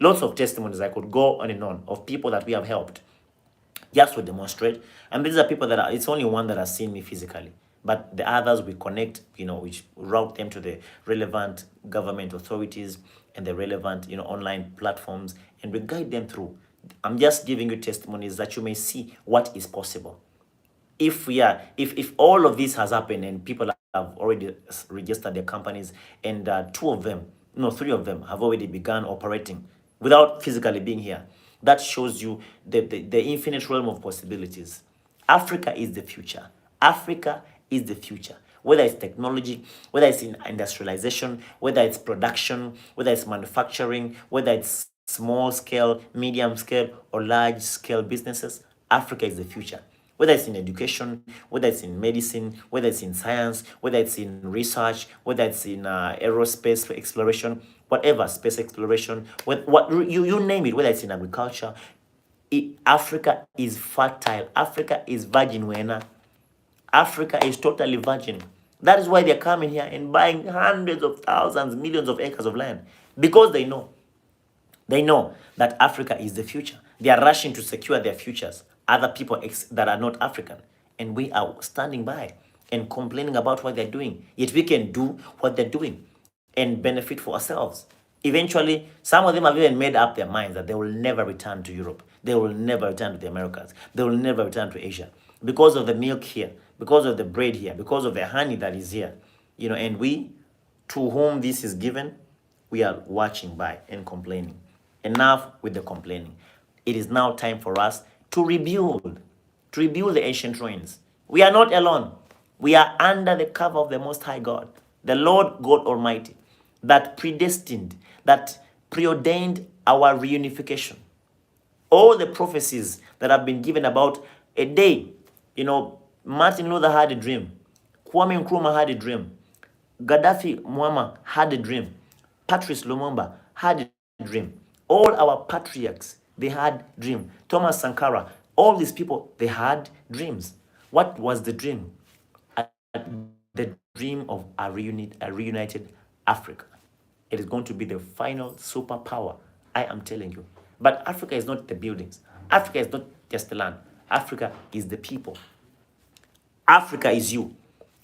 S1: Lots of testimonies. I could go on and on of people that we have helped just to demonstrate. And these are people it's only one that has seen me physically. But the others we connect, which route them to the relevant government authorities and the relevant, online platforms, and we guide them through. I'm just giving you testimonies that you may see what is possible. If all of this has happened and people have already registered their companies, and three of them have already begun operating without physically being here, that shows you the infinite realm of possibilities. Africa is the future. Africa is the future. Whether it's technology, whether it's in industrialization, whether it's production, whether it's manufacturing, whether it's small scale, medium scale, or large scale businesses, Africa is the future. Whether it's in education, whether it's in medicine, whether it's in science, whether it's in research, whether it's in aerospace exploration, whatever, space exploration, you name it, whether it's in agriculture, Africa is fertile. Africa is virgin. Africa is totally virgin. That is why they're coming here and buying hundreds of thousands, millions of acres of land, because they know that Africa is the future. They are rushing to secure their futures. Other people that are not African, and we are standing by and complaining about what they're doing. Yet we can do what they're doing and benefit for ourselves. Eventually, some of them have even made up their minds that they will never return to Europe. They will never return to the Americas. They will never return to Asia, because of the milk here, because of the bread here, because of the honey that is here. And we, to whom this is given, we are watching by and complaining. Enough with the complaining. It is now time for us to rebuild the ancient ruins. We are not alone. We are under the cover of the Most High God, the Lord God Almighty, that predestined, that preordained our reunification. All the prophecies that have been given about a day, Martin Luther had a dream, Kwame Nkrumah had a dream, Gaddafi Muammar had a dream. Patrice Lumumba had a dream. All our patriarchs, they had dream. Thomas Sankara, all these people, they had dreams. What was the dream? The dream of a reunited Africa. It is going to be the final superpower. I am telling you. But Africa is not the buildings. Africa is not just the land. Africa is the people. Africa is you.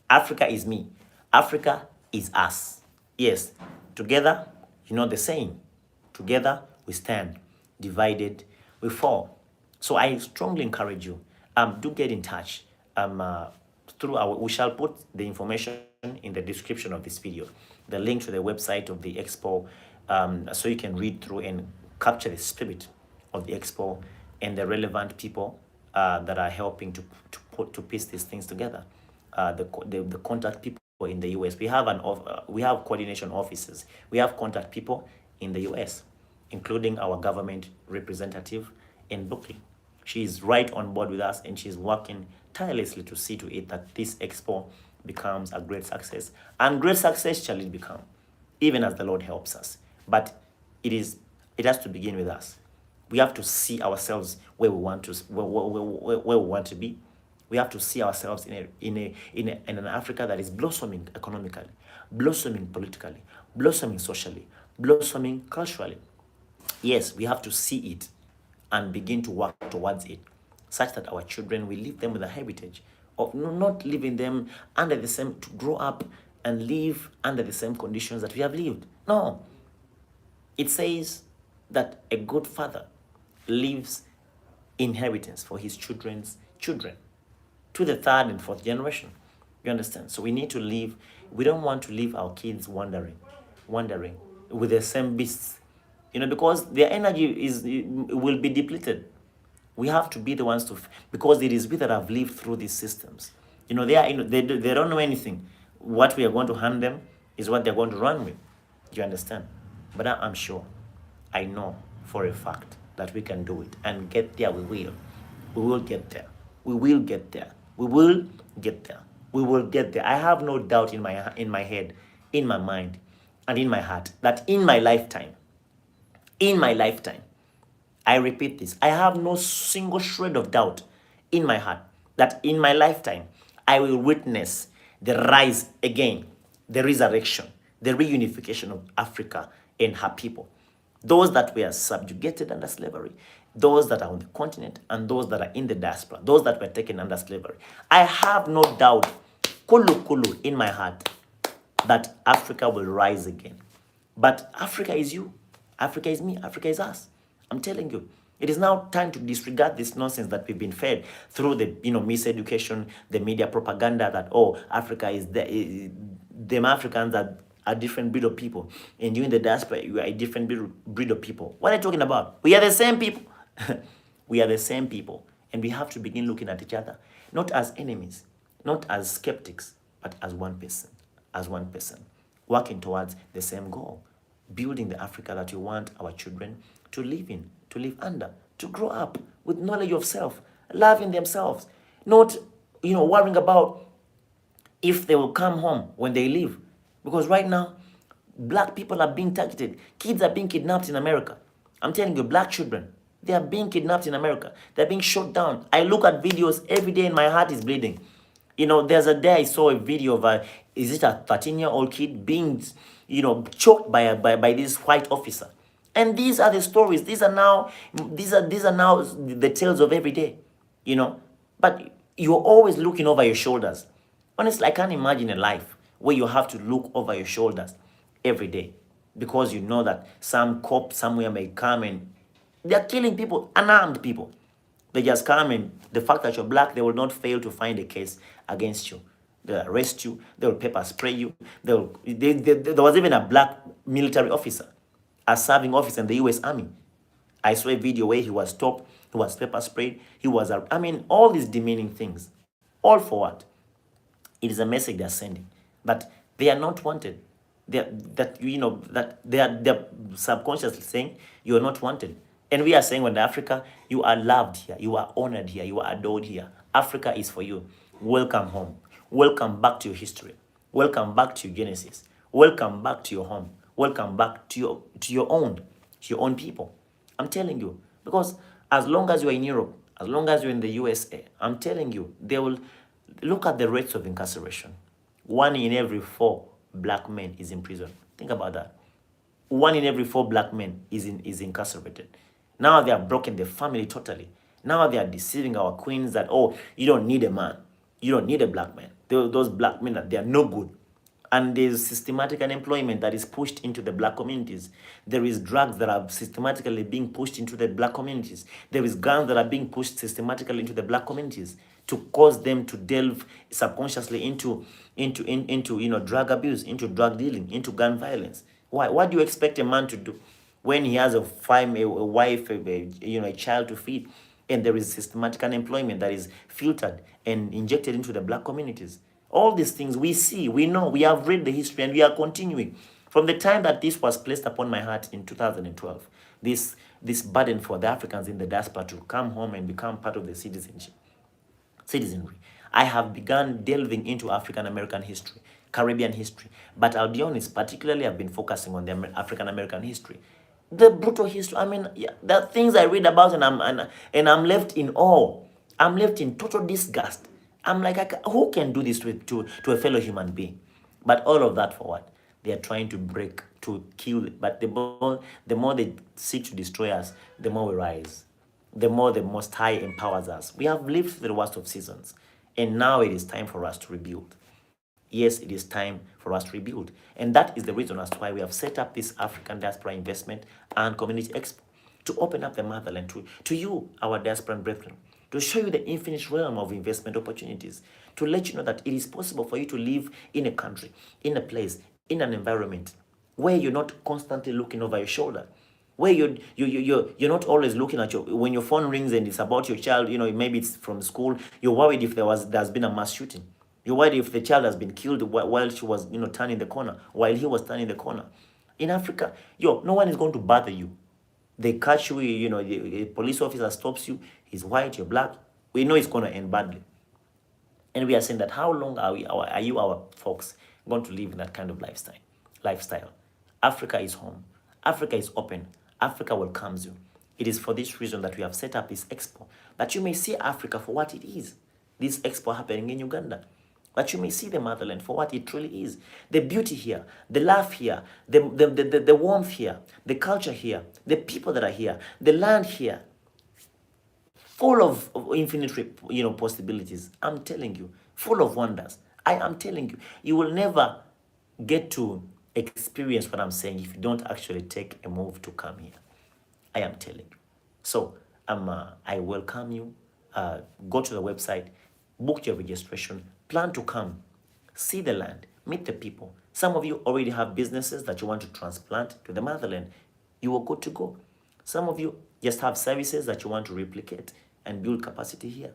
S1: Africa is me. Africa is us. Yes, together, you know the saying, together we stand, divided we fall. So I strongly encourage you, do get in touch. We shall put the information in the description of this video, the link to the website of the expo, so you can read through and capture the spirit of the expo and the relevant people that are helping to piece these things together. The contact people in the US. We have coordination offices. We have contact people in the US, including our government representative in Brooklyn. She's right on board with us, and she's working tirelessly to see to it that this expo becomes a great success. And great success shall it become, even as the Lord helps us. But it has to begin with us. We have to see ourselves where we want to be. We have to see ourselves in an Africa that is blossoming economically, blossoming politically, blossoming socially, blossoming culturally. Yes, we have to see it and begin to work towards it, such that our children, will leave them with a heritage of not leaving them under the same, to grow up and live under the same conditions that we have lived. No. It says that a good father leaves inheritance for his children's children to the third and fourth generation. You understand? So we need to live. We don't want to leave our kids wandering with the same beasts, because their energy will be depleted. We have to be the ones because it is we that have lived through these systems. They don't know anything. What we are going to hand them is what they're going to run with. Do you understand? But I'm sure, I know for a fact that we can do it and get there. We will get there. We will get there. We will get there. We will get there. I have no doubt in my head, in my mind, and in my heart that in my lifetime, I repeat this, I have no single shred of doubt in my heart that in my lifetime, I will witness the rise again, the resurrection, the reunification of Africa and her people. Those that were subjugated under slavery, those that are on the continent, and those that are in the diaspora, those that were taken under slavery. I have no doubt, kulu in my heart, that Africa will rise again. But Africa is you. Africa is me. Africa is us. I'm telling you. It is now time to disregard this nonsense that we've been fed through the miseducation, the media propaganda that, Africa is them Africans are a different breed of people. And you in the diaspora, you are a different breed of people. What are you talking about? We are the same people. We are the same people. And we have to begin looking at each other, not as enemies, not as skeptics, but as one person, working towards the same goal, building the Africa that we want our children to live in, to live under, to grow up with knowledge of self, loving themselves, not, worrying about if they will come home when they leave. Because right now, black people are being targeted. Kids are being kidnapped in America. I'm telling you, black children, they are being kidnapped in America. They're being shot down. I look at videos every day and my heart is bleeding. There's a day I saw a video of a 13-year-old kid being, choked by this white officer. And these are the stories. These are now the tales of every day, But you're always looking over your shoulders. Honestly, I can't imagine a life where you have to look over your shoulders every day because you know that some cop somewhere may come and they're killing people, unarmed people. They just come and the fact that you're black, they will not fail to find a case against you. They'll arrest you. They'll pepper spray you. There was even a black military officer, a serving officer in the U.S. Army. I saw a video where he was stopped, he was pepper sprayed, all these demeaning things. All for what? It is a message they're sending that they are not wanted. They're subconsciously saying you are not wanted. And we are saying, when Africa, you are loved here, you are honored here, you are adored here. Africa is for you. Welcome home. Welcome back to your history. Welcome back to your Genesis. Welcome back to your home. Welcome back to your own people. I'm telling you, because as long as you're in Europe, as long as you're in the USA, I'm telling you, they will look at the rates of incarceration. 1 in every 4 black men is in prison. Think about that. 1 in every 4 black men is incarcerated. Now they have broken the family totally. Now they are deceiving our queens that, oh, you don't need a man. You don't need a black man. Those black men, that they are no good. And there's systematic unemployment that is pushed into the black communities. There is drugs that are systematically being pushed into the black communities. There is guns that are being pushed systematically into the black communities to cause them to delve subconsciously into drug abuse, into drug dealing, into gun violence. Why? What do you expect a man to do when he has a wife, a child to feed, and there is systematic unemployment that is filtered and injected into the black communities? All these things we see, we know, we have read the history, and we are continuing. From the time that this was placed upon my heart in 2012, this burden for the Africans in the diaspora to come home and become part of the citizenry, I have begun delving into African American history, Caribbean history. But I'll be honest, particularly I've been focusing on the African American history. The brutal history, I mean, yeah, the things I read about, and I'm left in awe. I'm left in total disgust. I'm like, who can do this to a fellow human being? But all of that for what? They are trying to break, to kill. But the more they seek to destroy us, the more we rise. The more the Most High empowers us. We have lived through the worst of seasons, and now it is time for us to rebuild. Yes, it is time for us to rebuild. And that is the reason as to why we have set up this African Diaspora Investment and Community Expo, to open up the motherland to you, our diasporan brethren, to show you the infinite realm of investment opportunities, to let you know that it is possible for you to live in a country, in a place, in an environment where you're not constantly looking over your shoulder, where you're not always looking at when your phone rings and it's about your child, maybe it's from school, you're worried if there's been a mass shooting. You're worried if the child has been killed while she was, turning the corner, while he was turning the corner. In Africa, no one is going to bother you. They catch you, a police officer stops you, he's white, you're black. We know it's going to end badly. And we are saying that how long are you, our folks, going to live in that kind of lifestyle? Africa is home. Africa is open. Africa welcomes you. It is for this reason that we have set up this expo, that you may see Africa for what it is. This expo happening in Uganda, that you may see the motherland for what it truly is. The beauty here, the laugh here, the warmth here, the culture here, the people that are here, the land here, full of infinite possibilities. I'm telling you, full of wonders. I am telling you, you will never get to experience what I'm saying if you don't actually take a move to come here. I am telling you. So I welcome you. Go to the website, book your registration, plan to come, see the land, meet the people. Some of you already have businesses that you want to transplant to the motherland. You are good to go. Some of you just have services that you want to replicate and build capacity here.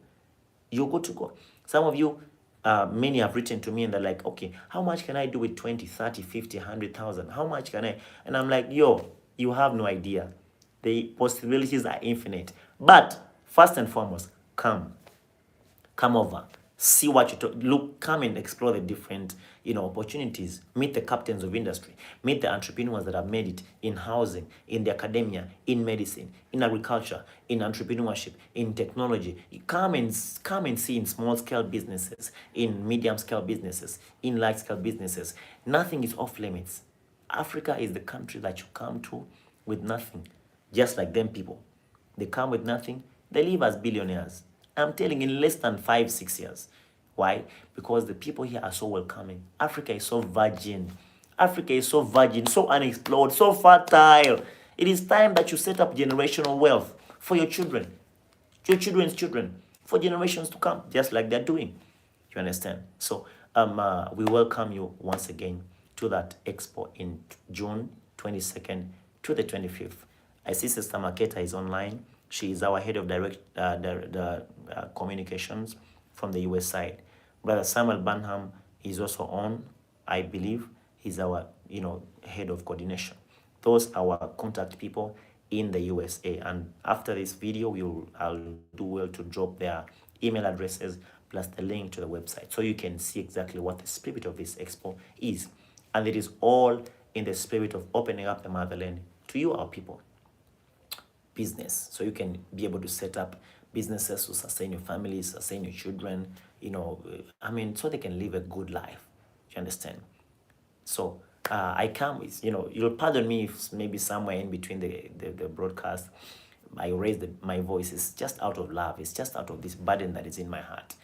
S1: You're good to go. Some of you, many have written to me and they're like, okay, how much can I do with 20, 30, 50, 100,000? How much can I? And I'm like, you have no idea. The possibilities are infinite. But first and foremost, come over, see what come and explore the different opportunities. Meet the captains of industry, meet the entrepreneurs that have made it in housing, in the academia, in medicine, in agriculture, in entrepreneurship, in technology. You come and see in small scale businesses, in medium scale businesses, in large scale businesses. Nothing is off limits. Africa is the country that you come to with nothing, just like them people. They come with nothing, they live as billionaires. I'm telling you, in less than 5-6 years. Why? Because the people here are so welcoming. Africa is so virgin. Africa is so virgin, so unexplored, so fertile. It is time that you set up generational wealth for your children, your children's children, for generations to come, just like they're doing. You understand? So we welcome you once again to that expo in June 22nd to the 25th. I see Sister Maketa is online. She is our head of communications from the US side. Brother Samuel Banham is also on, I believe. He's our, head of coordination. Those are our contact people in the USA. And after this video, I'll do well to drop their email addresses plus the link to the website, so you can see exactly what the spirit of this expo is. And it is all in the spirit of opening up the motherland to you, our people. Business, so you can be able to set up businesses to sustain your family, sustain your children, so they can live a good life. You understand? So I come with, you'll pardon me if maybe somewhere in between the broadcast I raise my voice. It's just out of love. It's just out of this burden that is in my heart,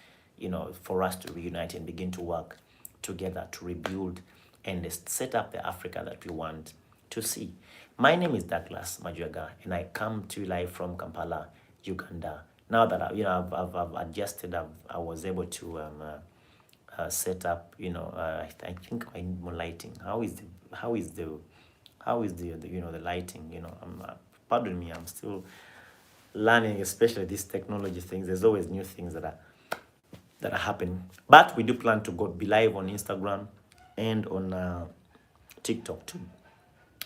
S1: for us to reunite and begin to work together to rebuild and set up the Africa that we want to see. My name is Douglas Majwega, and I come to you live from Kampala, Uganda. Now that I've adjusted, I was able to set up. I think I need more lighting. How is the the lighting? Pardon me, I'm still learning, especially these technology things. There's always new things that are happening. But we do plan to be live on Instagram and on TikTok too.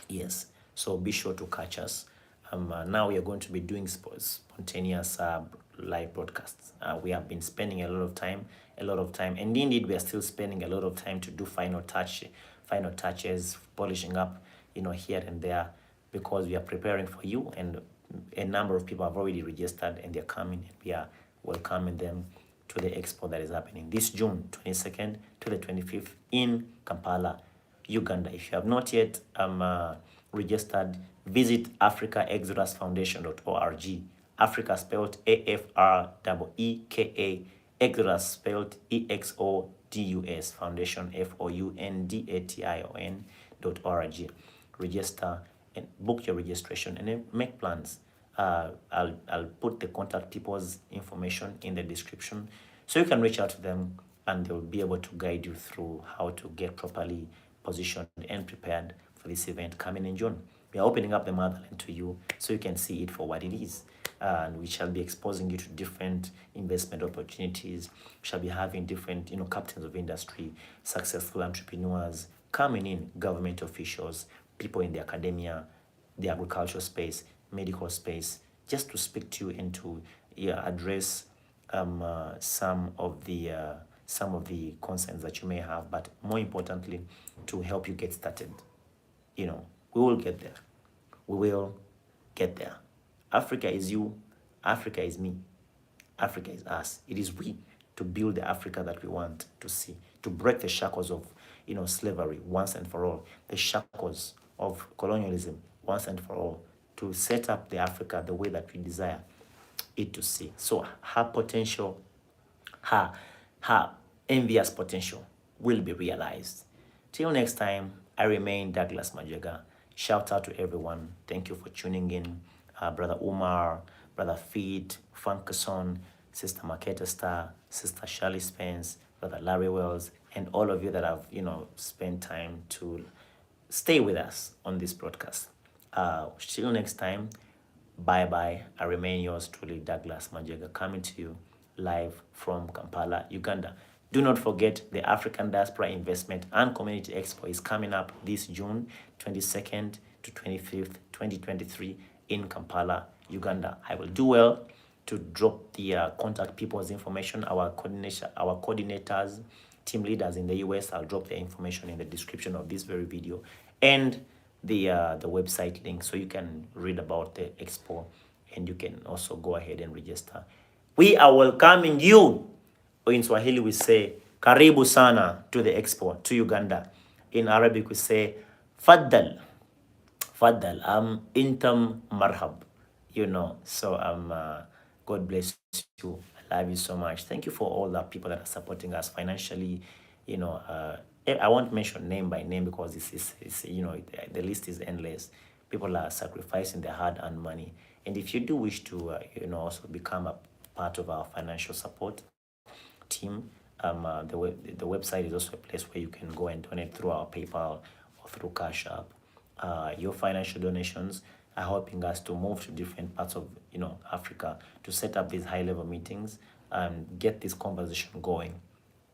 S1: Yes, so be sure to catch us. Now we are going to be doing spontaneous live broadcasts. We have been spending a lot of time, and indeed we are still spending a lot of time to do final touches, polishing up, here and there, because we are preparing for you, and a number of people have already registered and they're coming, and we are welcoming them to the expo that is happening this June 22nd to the 25th in Kampala, Uganda. If you have not yet registered, visit Afreeka Exodus Foundation.org. Africa spelled AFREEKA, Exodus spelled EXODUS, Foundation FOUNDATION.org. Register and book your registration and then make plans. I'll put the contact people's information in the description, so you can reach out to them and they'll be able to guide you through how to get properly positioned and prepared for this event coming in June. We are opening up the motherland to you so you can see it for what it is. And we shall be exposing you to different investment opportunities. We shall be having different, captains of industry, successful entrepreneurs coming in, government officials, people in the academia, the agricultural space, medical space, just to speak to you and to address some of the concerns that you may have, but more importantly, to help you get started. We will get there. We will get there. Africa is you. Africa is me. Africa is us. It is we to build the Africa that we want to see, to break the shackles of, slavery once and for all, the shackles of colonialism once and for all, to set up the Africa the way that we desire it to see. So her potential, her envious potential will be realized. Till next time, I remain Douglas Majwega. Shout out to everyone. Thank you for tuning in. Brother Umar, Brother Feet, Funkerson, Sister Maketa Star, Sister Shirley Spence, Brother Larry Wells, and all of you that have, spent time to stay with us on this broadcast. Till next time, bye-bye. I remain yours truly, Douglas Majwega, coming to you live from Kampala, Uganda. Do not forget the African Diaspora Investment and Community Expo is coming up this June 22nd to 25th, 2023 in Kampala, Uganda. I will do well to drop the contact people's information, our coordinators, team leaders in the US. I'll drop their information in the description of this very video, and the website link, so you can read about the expo and you can also go ahead and register. We are welcoming you. In Swahili we say karibu sana to the expo, to Uganda. In Arabic we say faddal, intam marhab, so God bless you. I love you so much. Thank you for all the people that are supporting us financially. I won't mention name by name because it's the list is endless. People are sacrificing their hard-earned money, and if you do wish to also become a part of our financial support team, the website is also a place where you can go and donate through our PayPal or through Cash App. Your financial donations are helping us to move to different parts of Africa to set up these high-level meetings and get this conversation going,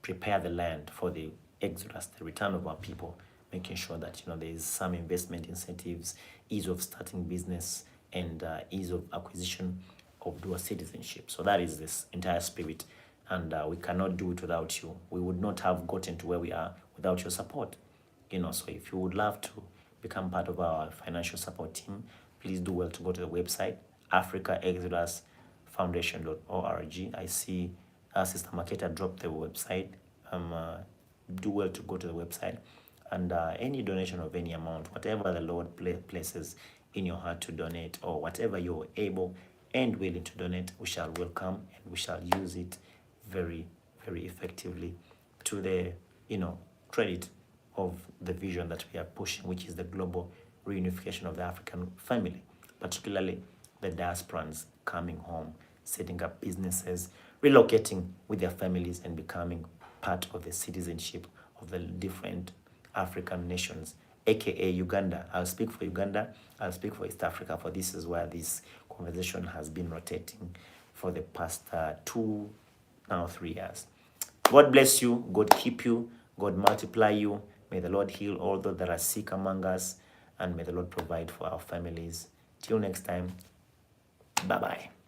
S1: prepare the land for the exodus, the return of our people, making sure that there is some investment incentives, ease of starting business, and ease of acquisition of dual citizenship. So that is this entire spirit and we cannot do it without you. We would not have gotten to where we are without your support. So if you would love to become part of our financial support team, please do well to go to the website, Afreeka Exodus Foundation.org. I see Sister Maketa dropped the website. Do well to go to the website, and any donation of any amount, whatever the Lord places in your heart to donate, or whatever you're able and willing to donate, we shall welcome, and we shall use it very, very effectively to the credit of the vision that we are pushing, which is the global reunification of the African family, particularly the diasporans coming home, setting up businesses, relocating with their families, and becoming part of the citizenship of the different African nations, aka Uganda. I'll speak for Uganda, I'll speak for East Africa, for this is where this conversation has been rotating for the past 2, now 3 years. God bless you, God keep you, God multiply you. May the Lord heal all those that are sick among us, and may the Lord provide for our families. Till next time, bye-bye.